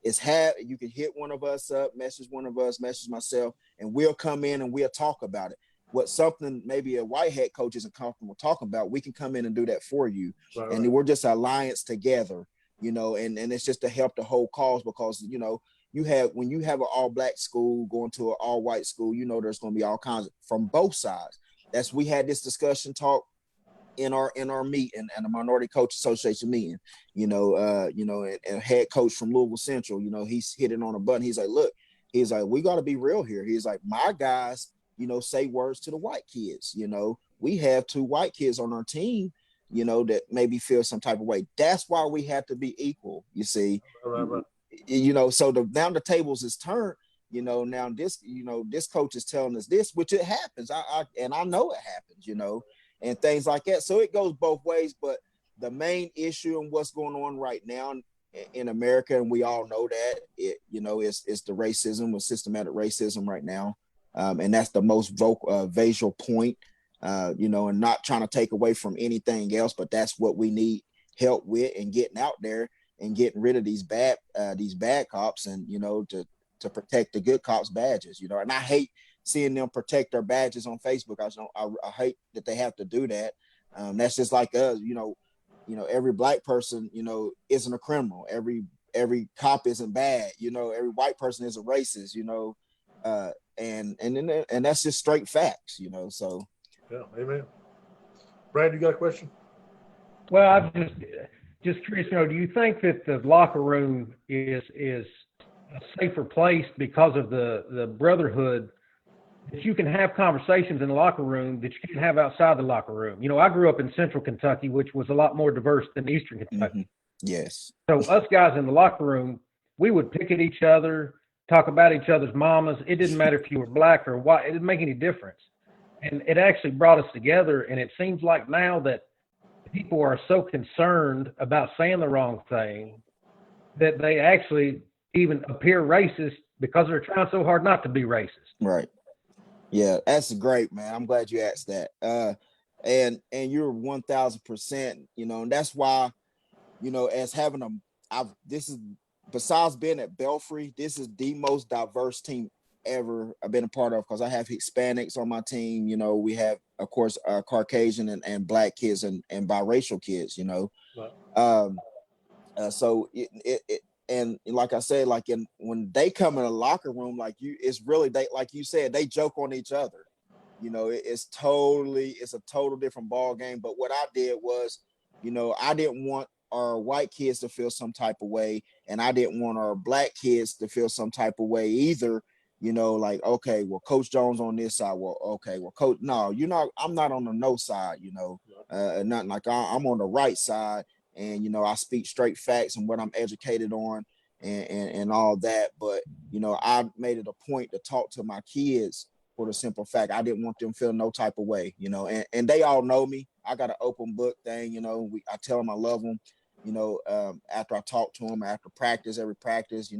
You can hit one of us up, message one of us, message myself, and we'll come in and we'll talk about it. What something maybe a white head coach isn't comfortable talking about, we can come in and do that for you. Right. And we're just an alliance together, and it's just to help the whole cause, because, when you have an all black school going to an all white school, you know, there's going to be all kinds from both sides. We had this discussion talk in our meeting and the Minority Coach Association meeting, and head coach from Louisville Central, he's hitting on a button. He's like, look, we got to be real here. He's like, my guys, say words to the white kids. We have 2 white kids on our team, that maybe feel some type of way. That's why we have to be equal, you see. Right. So now the tables is turned. Now this coach is telling us this, which it happens. I know it happens, and things like that. So it goes both ways. But the main issue and what's going on right now in America, and we all know that it's the racism with systematic racism right now, and that's the most visual point. And not trying to take away from anything else, but that's what we need help with, and getting out there and getting rid of these bad cops, and to protect the good cops' badges. And I hate seeing them protect their badges on Facebook. I hate that they have to do that. That's just like us. Every black person isn't a criminal. Every cop isn't bad. Every white person is a racist. And that's just straight facts. So. Yeah, amen. Brad, you got a question? Well, I'm just curious, do you think that the locker room is a safer place because of the brotherhood, that you can have conversations in the locker room that you can't have outside the locker room? I grew up in Central Kentucky, which was a lot more diverse than Eastern Kentucky. Mm-hmm. Yes. So us guys in the locker room, we would pick at each other, talk about each other's mamas. It didn't matter if you were black or white. It didn't make any difference. And it actually brought us together. And it seems like now that people are so concerned about saying the wrong thing that they actually even appear racist because they're trying so hard not to be racist. Right. Yeah, that's great, man. I'm glad you asked that. And you're 1,000%, and that's why, as having this is, besides being at Belfry, this is the most diverse team ever I've been a part of, because I have Hispanics on my team. We have, of course, Caucasian and black kids and biracial kids. Right. So it and like I said, when they come in a locker room, it's really like you said, they joke on each other. It's a total different ball game. But what I did was, I didn't want our white kids to feel some type of way, and I didn't want our black kids to feel some type of way either. Okay, well, Coach Jones on this side. Well, okay, well, Coach, no, I'm not on the no side, nothing like I'm on the right side. And, I speak straight facts and what I'm educated on and all that. But, I made it a point to talk to my kids for the simple fact I didn't want them to feel no type of way, and they all know me. I got an open book thing, I tell them I love them, after I talk to them after every practice,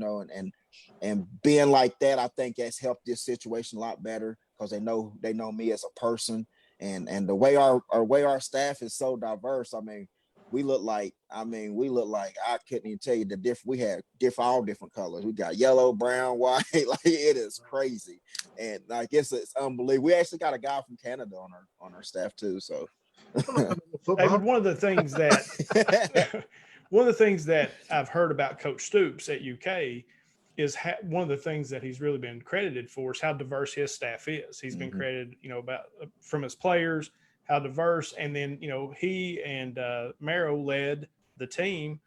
and being like that, I think that's helped this situation a lot better, because they know me as a person, and the way our staff is so diverse. We look like I couldn't even tell you the different. We had all different colors. We got yellow, brown, white. It is crazy, and it's unbelievable. We actually got a guy from Canada on our staff too. So, David, one of the things that I've heard about Coach Stoops at UK is one of the things that he's really been credited for is how diverse his staff is. He's been credited, about from his players, how diverse. And then, he and Marrow led the team,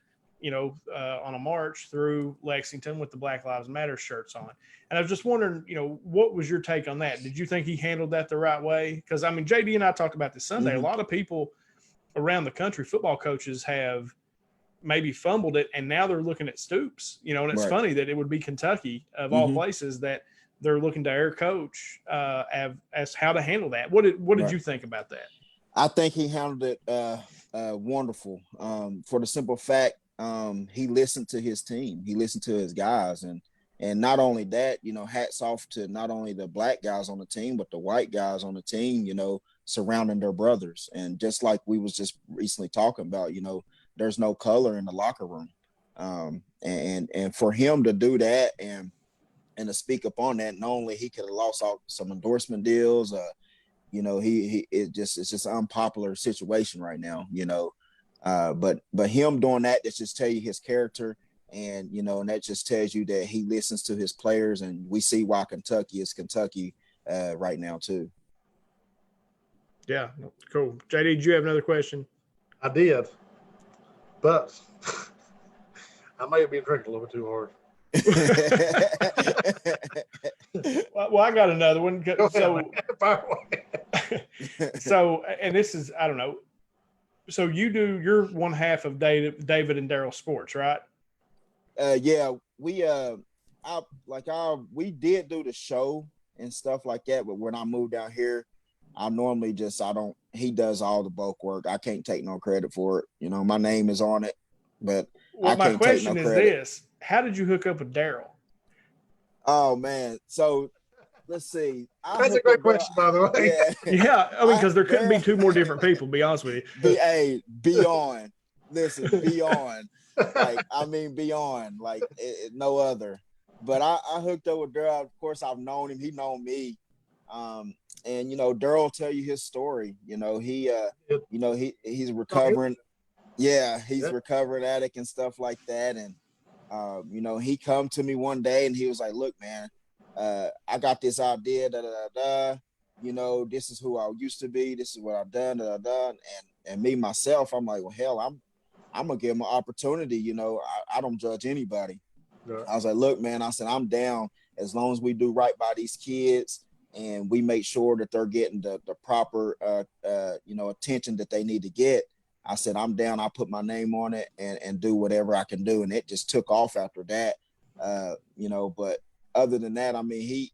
on a march through Lexington with the Black Lives Matter shirts on. And I was just wondering, what was your take on that? Did you think he handled that the right way? Because, JD and I talked about this Sunday. A lot of people around the country, football coaches, have maybe fumbled it, and now they're looking at Stoops, and it's funny that it would be Kentucky of all places that they're looking to their coach as how to handle that. What did you think about that? I think he handled it wonderful, for the simple fact he listened to his team, he listened to his guys, and not only that, hats off to not only the black guys on the team but the white guys on the team, surrounding their brothers. And just like we was just recently talking about, there's no color in the locker room. And for him to do that and to speak up on that, not only he could have lost out some endorsement deals, it's just an unpopular situation right now, but him doing that, just tell you his character And, you know, and that just tells you that he listens to his players, and we see why Kentucky is Kentucky right now too. Yeah, cool. JD, did you have another question? I did, but I may have been drinking a little bit too hard. Well, I got another one. Go So, ahead, so, and this is, I don't know. So you're one half of David and Daryl Sports, right? Yeah, we we did do the show and stuff like that, but when I moved down here, I normally he does all the bulk work. I can't take no credit for it. You know, my name is on it, but well, my question is this: how did you hook up with Daryl? Oh man, so let's see. That's a great question, by the way. Yeah, I mean, because there couldn't be two more different people. Be honest with you. Beyond. Listen, beyond. Like, I mean, beyond. Like, no other. But I hooked up with Daryl. Of course, I've known him. He known me. And you know, Daryl will tell you his story. You know, he's recovering. Yeah, he's recovering addict and stuff like that. And you know, he come to me one day and he was like, "Look, man, I got this idea, you know, this is who I used to be, this is what I've done, and me myself, I'm like, well, hell, I'm gonna give him an opportunity, you know. I don't judge anybody. Right. I was like, look, man, I said, I'm down as long as we do right by these kids and we make sure that they're getting the proper you know, attention that they need to get. I said, I'm down. I'll put my name on it and do whatever I can do. And it just took off after that. You know, but other than that, I mean, he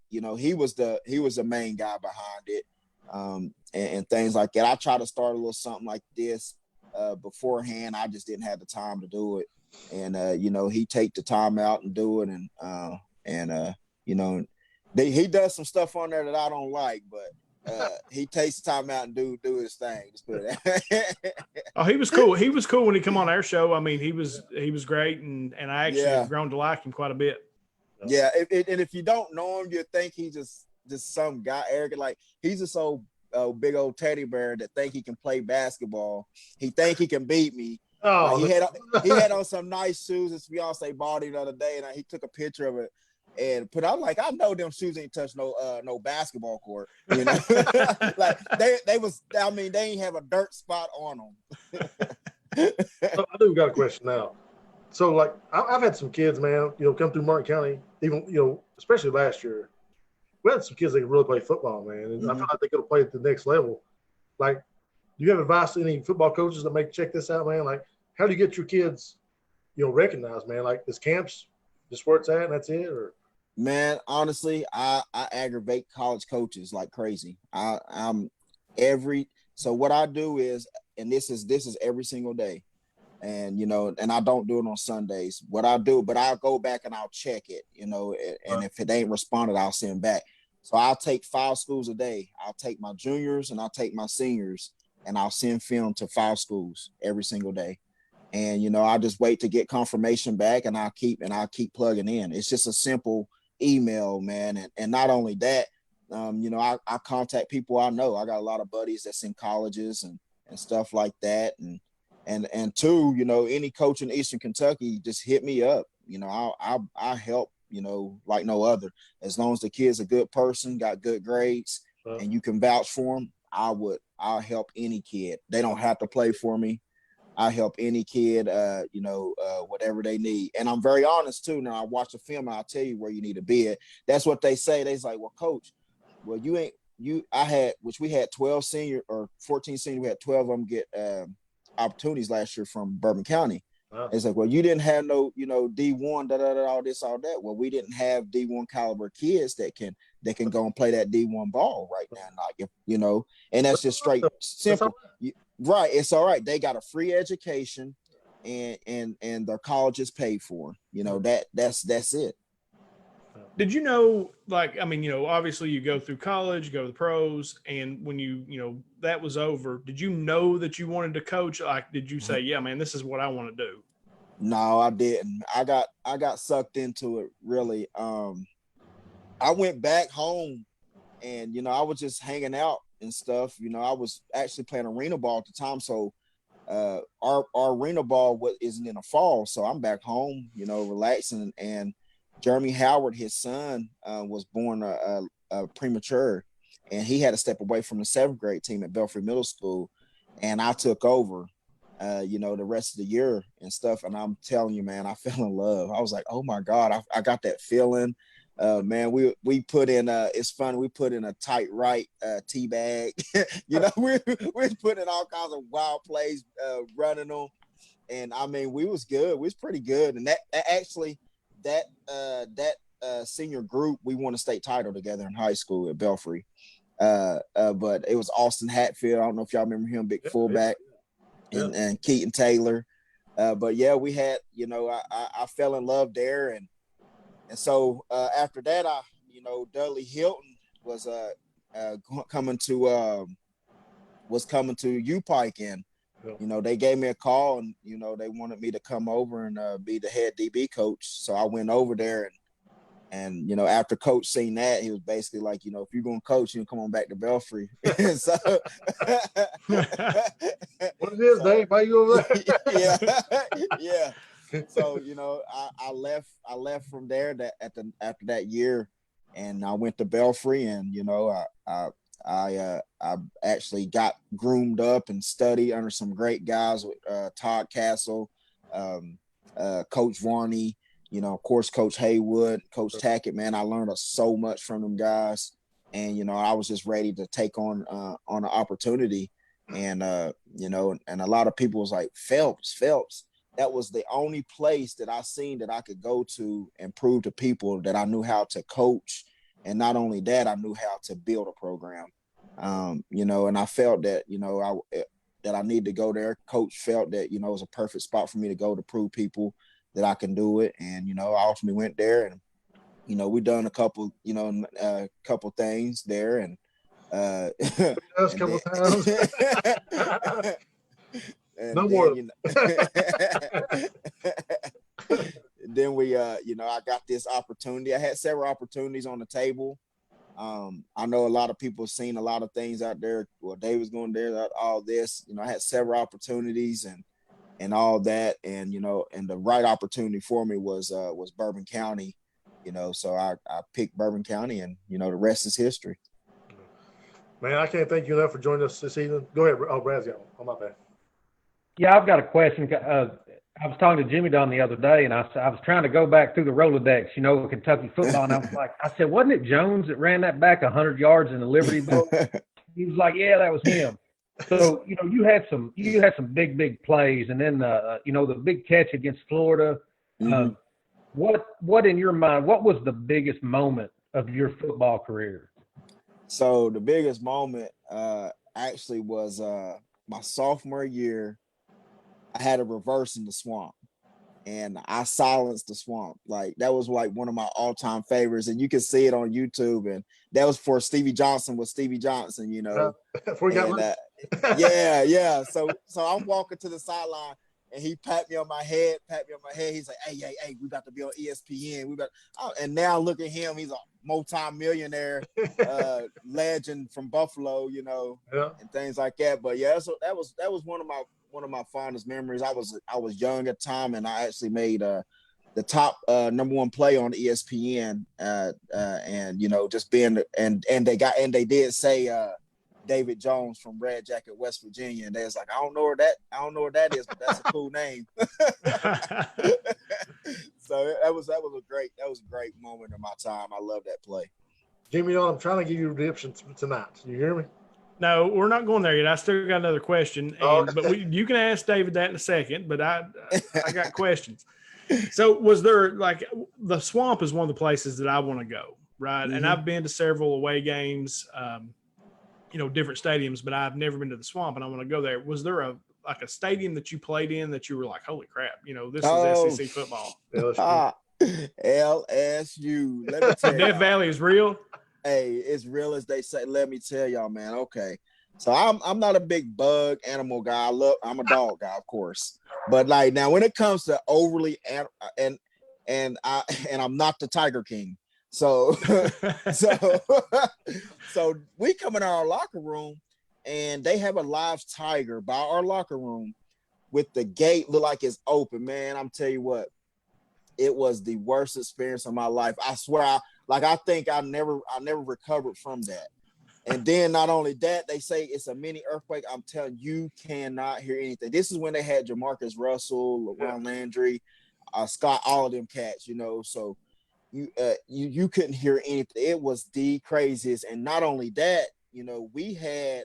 was the main guy behind it. And things like that. I tried to start a little something like this beforehand. I just didn't have the time to do it. And you know, he take the time out and do it. And you know, he does some stuff on there that I don't like, but he takes time out and do his thing. Just put it. Oh, he was cool. He was cool when he come on our show. I mean, he was great, and I actually have grown to like him quite a bit. Yeah, and if you don't know him, you think he's just some guy arrogant. Like, he's just so big old teddy bear that think he can play basketball. He think he can beat me. Oh, like, he had on some nice shoes. His fiance bought him the other day, and he took a picture of it. And put out, like, I know them shoes ain't touch no basketball court, you know. Like, they was, I mean, they ain't have a dirt spot on them. So I do got a question now. So, like, I've had some kids, man, you know, come through Martin County, even, you know, especially last year. We had some kids that could really play football, man, and I feel like they could have played at the next level. Like, do you have advice to any football coaches that may check this out, man? Like, how do you get your kids, you know, recognized, man? Like, this camp's just where it's at and that's it, or? Man, honestly, I aggravate college coaches like crazy. So what I do is, and this is every single day, and you know, and I don't do it on Sundays. What I do, but I'll go back and I'll check it, you know, and if it ain't responded, I'll send back. So I'll take 5 schools a day. I'll take my juniors and I'll take my seniors, and I'll send film to 5 schools every single day. And you know, I just wait to get confirmation back, and I'll keep plugging in. It's just a simple email, man. And not only that, you know, I contact people I know. I got a lot of buddies that's in colleges and stuff like that. And two, you know, any coach in Eastern Kentucky, just hit me up. You know, I help, you know, like no other. As long as the kid's a good person, got good grades, and you can vouch for them, I'll help any kid. They don't have to play for me. I help any kid, you know, whatever they need. And I'm very honest too. Now, I watch the film and I'll tell you where you need to be at. That's what they say. They's like, well, coach, well, we had 12 senior or 14 senior. We had 12 of them get opportunities last year from Bourbon County. Wow. It's like, well, you didn't have no, you know, D1, all this, all that. Well, we didn't have D1 caliber kids that can go and play that D1 ball right now. Like, you know, and that's just straight simple. Right. It's all right. They got a free education and their college is paid for. You know, that's it. Did you know, like, I mean, you know, obviously you go through college, you go to the pros, and when you know, that was over, did you know that you wanted to coach? Like, did you say, yeah, man, this is what I want to do? No, I didn't. I got sucked into it, really. I went back home and, you know, I was just hanging out and stuff. You know, I was actually playing arena ball at the time. So our arena ball isn't in the fall, so I'm back home, relaxing. And Jeremy Howard, his son, was born premature, and he had to step away from the 7th grade team at Belfry Middle School, and I took over, the rest of the year and stuff. And I'm telling you, man, I fell in love. I was like, oh my God, I got that feeling. Man, we put in it's fun. We put in a tight right tea bag. we put in all kinds of wild plays, running them, and I mean, we was good. We was pretty good. And that senior group, we won a state title together in high school at Belfry. But it was Austin Hatfield. I don't know if y'all remember him, big fullback, and Keaton Taylor. But yeah, we had, I fell in love there. And so after that, Dudley Hilton was coming to U-Pike, and they gave me a call, and they wanted me to come over and be the head DB coach. So I went over there, and after coach seen that, he was basically like, if you're gonna coach, come on back to Belfry. So what it is, Dave? Why you over there? yeah. So I left from there after that year, and I went to Belfry, and I actually got groomed up and studied under some great guys with Todd Castle, Coach Varney, of course Coach Haywood, Coach Tackett. Man, I learned so much from them guys, and I was just ready to take on an opportunity, and and a lot of people was like, Phelps. That was the only place that I seen that I could go to and prove to people that I knew how to coach. And not only that, I knew how to build a program, and I felt that, that I needed to go there. Coach felt that, it was a perfect spot for me to go to prove people that I can do it. And, I ultimately went there, and, we done a couple things there, and, a couple times. And no then, more. Then we, I got this opportunity. I had several opportunities on the table. I know a lot of people have seen a lot of things out there. Well, David's going there, all this. I had several opportunities and all that, and and the right opportunity for me was Bourbon County. So I picked Bourbon County, and the rest is history. Man, I can't thank you enough for joining us this evening. Go ahead. Oh, Brad's got one. Oh, my bad. Yeah, I've got a question. I was talking to Jimmy Don the other day, and I was trying to go back through the Rolodex, Kentucky football, and I said, wasn't it Jones that ran that back 100 yards in the Liberty Bowl? He was like, yeah, that was him. So, you had some big plays, and then the big catch against Florida. Mm-hmm. What in your mind? What was the biggest moment of your football career? So the biggest moment actually was my sophomore year. I had a reverse in the swamp, and I silenced the swamp. Like, that was like one of my all-time favorites, and you can see it on YouTube. And that was for Stevie Johnson with Stevie Johnson, Before he got yeah. So I'm walking to the sideline, and he pat me on my head. He's like, hey, we about to be on ESPN. And now look at him. He's a multi-millionaire legend from Buffalo, and things like that. But yeah, so that was one of my fondest memories. I was young at the time, and I actually made the top number one play on ESPN, and just being and they did say David Jones from Red Jacket, West Virginia, and they was like, I don't know where that is, but that's a cool name. So that was a great moment in my time. I love that play. Jimmy, I'm trying to give you redemption tonight. You hear me? No, we're not going there yet. I still got another question, but you can ask David that in a second. But I got questions. So, was there, like, the swamp is one of the places that I want to go, right? Mm-hmm. And I've been to several away games, different stadiums, but I've never been to the swamp, and I want to go there. Was there a stadium that you played in that you were like, holy crap, this is SEC football? LSU. Let me tell you. Death Valley is real. Hey, it's real as they say. Let me tell y'all, man. Okay, so I'm not a big bug animal guy. I'm a dog guy, of course. But like, now, when it comes to overly and I'm not the Tiger King. So we come in our locker room, and they have a live tiger by our locker room with the gate look like it's open, man. I'm tell you what, it was the worst experience of my life. I swear, I think I never recovered from that. And then not only that, they say it's a mini earthquake. I'm telling you, cannot hear anything. This is when they had Jamarcus Russell, LaRon Landry, Scott, all of them cats, you know. So you couldn't hear anything. It was the craziest. And not only that, you know, we had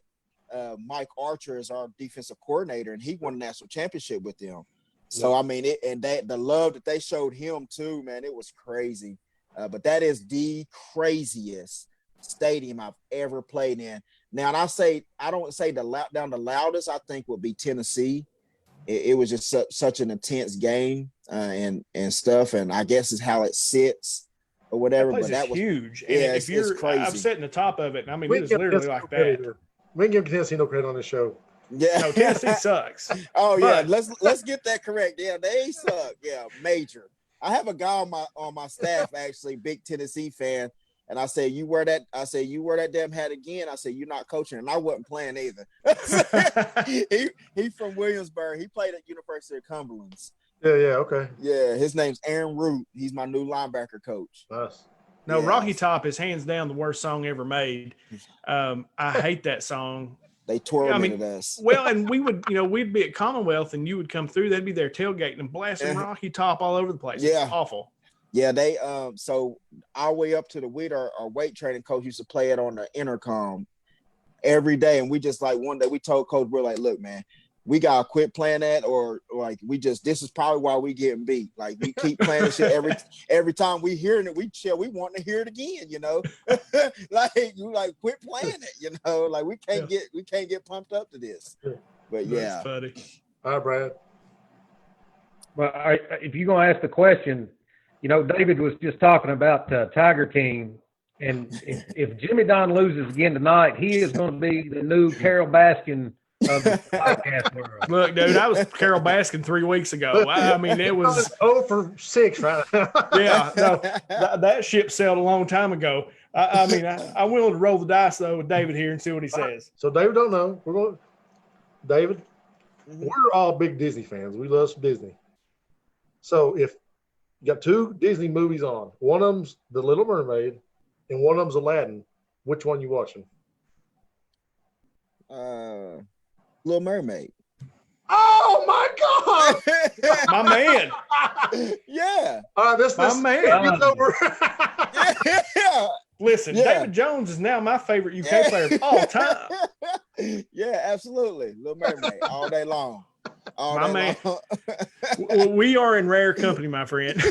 Mike Archer as our defensive coordinator, and he won a national championship with them. So I mean, the love that they showed him too, man, it was crazy. But that is the craziest stadium I've ever played in. Now, and I don't say the loudest, I think would be Tennessee. It was just such an intense game and stuff, and I guess is how it sits or whatever. That place but that is was huge. And yeah, if it's crazy. I'm sitting the top of it, and I mean, it was literally like that. We can give Tennessee no credit on this show. Yeah, no, Tennessee sucks. Oh yeah, let's get that correct. Yeah, they suck. Yeah, major. I have a guy on my staff actually, big Tennessee fan, and I say you wear that damn hat again. I say you're not coaching, and I wasn't playing either. he from Williamsburg. He played at University of Cumberland. Yeah, okay. Yeah, his name's Aaron Root. He's my new linebacker coach. Nice. No, Rocky Top is hands down the worst song ever made. I hate that song. They tormented us. Well, and we'd be at Commonwealth and you would come through. They'd be there tailgating and blasting Rocky Top all over the place. Yeah. It's awful. Yeah, they so our way up to the weight, our weight training coach used to play it on the intercom every day. And we just like one day we told coach, we're like, look, man, we gotta quit playing that, or like this is probably why we getting beat. Like we keep playing this shit every time we hearing it, we want to hear it again, you know. like quit playing it, you know. Like we can't get pumped up to this. But yeah. That's funny. All right, Brad. Well, if you're gonna ask the question, you know, David was just talking about Tiger King, and if Jimmy Don loses again tonight, he is going to be the new Carol Baskin of the podcast world. Look, dude, I was Carol Baskin 3 weeks ago. I mean, it was 0 for 6 right now. Yeah, no, that ship sailed a long time ago. I mean, I'm willing to roll the dice though with David here and see what he says. So David don't know. David, we're all big Disney fans. We love some Disney. So if you got 2 Disney movies on, one of them's The Little Mermaid and one of them's Aladdin, which one you watching? Little Mermaid. Oh my God! My man. Yeah. All right, my man. It's over. Yeah. Listen, David Jones is now my favorite UK player of all time. Yeah, absolutely. Little Mermaid all day long. My man. We are in rare company, my friend.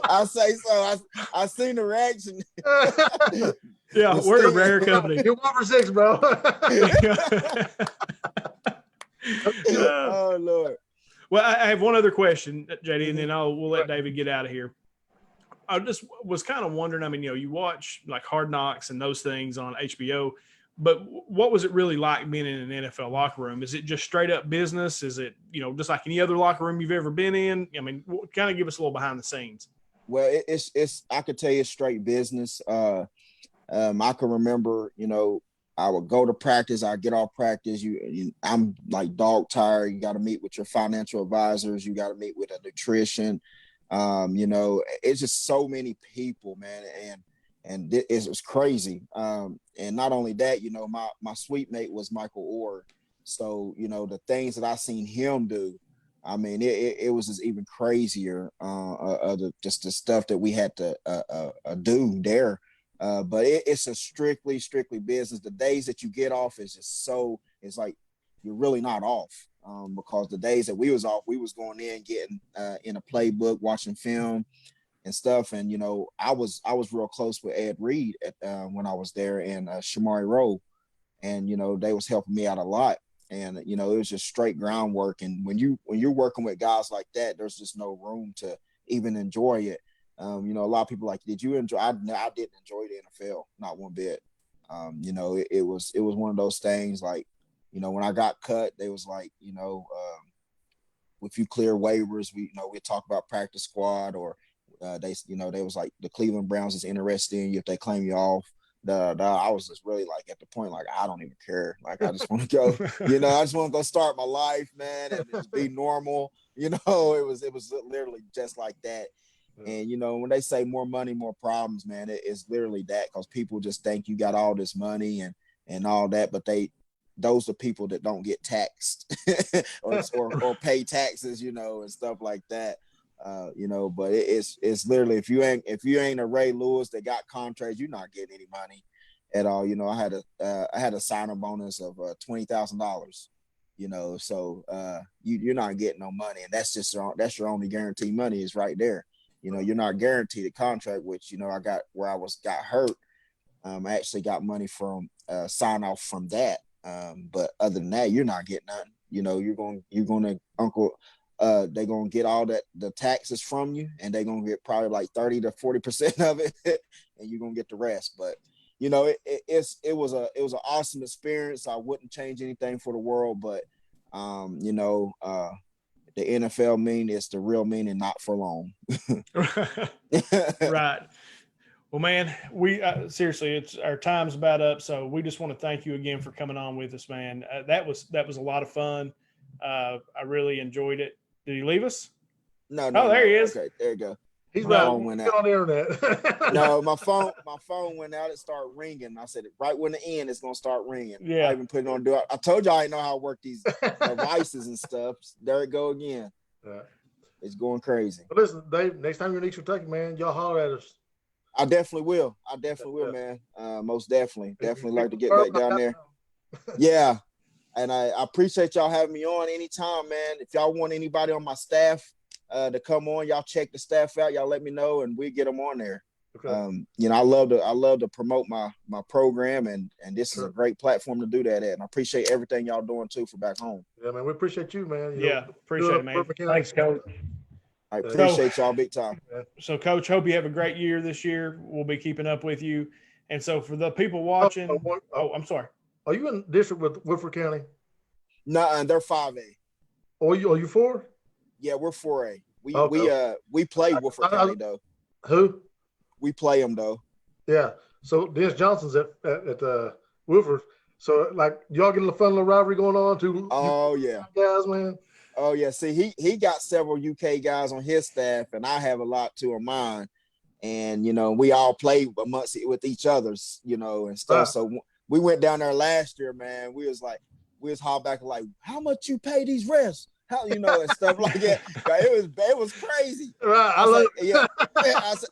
I say so. I seen the reaction. Yeah, we're a rare company. You're 1 for 6, bro. Oh Lord. Well, I have one other question, JD, and then we'll let David get out of here. I just was kind of wondering, I mean, you know, you watch like Hard Knocks and those things on HBO, but what was it really like being in an NFL locker room? Is it just straight up business? Is it, you know, just like any other locker room you've ever been in? I mean, kind of give us a little behind the scenes. Well, it's I could tell you it's straight business. I can remember, you know, I would go to practice. I get off practice. I'm like dog tired. You got to meet with your financial advisors. You got to meet with a nutrition. You know, it's just so many people, man, and it was crazy. And not only that, you know, my suite mate was Michael Orr. So, you know, the things that I seen him do, I mean, it was just even crazier. Just the stuff that we had to do there. But it's a strictly business. The days that you get off is just it's like you're really not off, because the days that we was off, we was going in, getting in a playbook, watching film and stuff. And, you know, I was real close with Ed Reed when I was there, and Shamari Rowe, and, you know, they was helping me out a lot. And, you know, it was just straight groundwork. And when you're working with guys like that, there's just no room to even enjoy it. You know, a lot of people like, did you enjoy? I didn't enjoy the NFL, not one bit. You know, it was one of those things like, you know, when I got cut, they was like, you know, if you clear waivers, we talk about practice squad, or they was like, the Cleveland Browns is interested in you if they claim you off. I was just really like at the point, like, I don't even care. Like, I just want to go, I just want to go start my life, man, and just be normal. It was literally just like that. And, when they say more money, more problems, man, it's literally that, because people just think you got all this money and all that, but those are people that don't get taxed or pay taxes, and stuff like that. But it's literally, if you ain't a Ray Lewis that got contracts, you're not getting any money at all. I had a sign-on bonus of $20,000. So you're not getting no money, and that's your only guaranteed money is right there. You're not guaranteed a contract, which I got where I got hurt. I actually got money from sign off from that. But other than that, you're not getting nothing. You're gonna they're gonna get all the taxes from you, and they're gonna get probably like 30 to 40% of it, and you're gonna get the rest. But it was an awesome experience. I wouldn't change anything for the world, but the NFL mean is the real meaning, not for long. Right. Well, man, we seriously, it's our time's about up. So we just want to thank you again for coming on with us, man. That was a lot of fun. I really enjoyed it. Did he leave us? No. There he is. Okay, there you go. He's My right phone went out. on the internet. No, my phone went out. It started ringing. I said, right when the end, it's gonna start ringing. Yeah. I even put it on do it. I told you I didn't know how to work these devices and stuff. There it go again. Yeah. It's going crazy. But listen, Dave, next time you're in East Kentucky, man, y'all holler at us. I definitely will. Man. Most definitely. Definitely like to get back down there. Yeah. And I appreciate y'all having me on anytime, man. If y'all want anybody on my staff to come on, y'all check the staff out. Y'all let me know, and we get them on there. Okay. I love to promote my program, and this is a great platform to do that at. And I appreciate everything y'all doing too for back home. Yeah, man, we appreciate you, man. Appreciate it, man. Thanks, Coach. I appreciate y'all big time. So, Coach, hope you have a great year this year. We'll be keeping up with you. And so, for the people watching, I'm sorry. Are you in district with Woodford County? No, they're 5A. Are you 4? Yeah, we're 4A. We play Woodford County though. Who? We play them though. Yeah. So Dennis Johnson's at Woodford. So like y'all getting a fun little rivalry going on too. Oh yeah, guys, man. Oh yeah. See, he got several UK guys on his staff, and I have a lot too on mine. And we all play amongst with each other's, and stuff. Right. So we went down there last year, man. We was hauled back like, how much you pay these refs? How and stuff like that. It was crazy. Right, I love it. Yeah.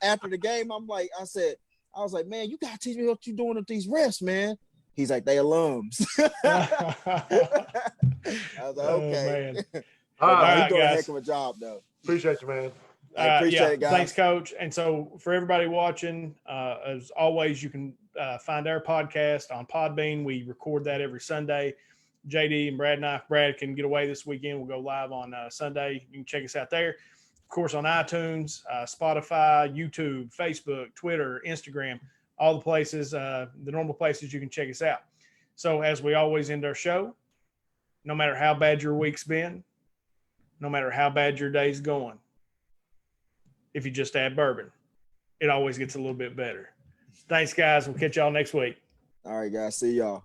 After the game, I was like, man, you gotta teach me what you doing with these refs, man. He's like, they alums. I was like, okay. Man. All right, he's doing guys. a heck of a job, though. Appreciate you, man. I appreciate it, guys. Thanks, Coach. And so for everybody watching, as always, you can find our podcast on Podbean. We record that every Sunday. JD and Brad and I, if Brad can get away this weekend, we'll go live on Sunday. You can check us out there. Of course, on iTunes, Spotify, YouTube, Facebook, Twitter, Instagram, all the places, the normal places you can check us out. So as we always end our show, no matter how bad your week's been, no matter how bad your day's going, if you just add bourbon, it always gets a little bit better. Thanks, guys. We'll catch y'all next week. All right, guys. See y'all.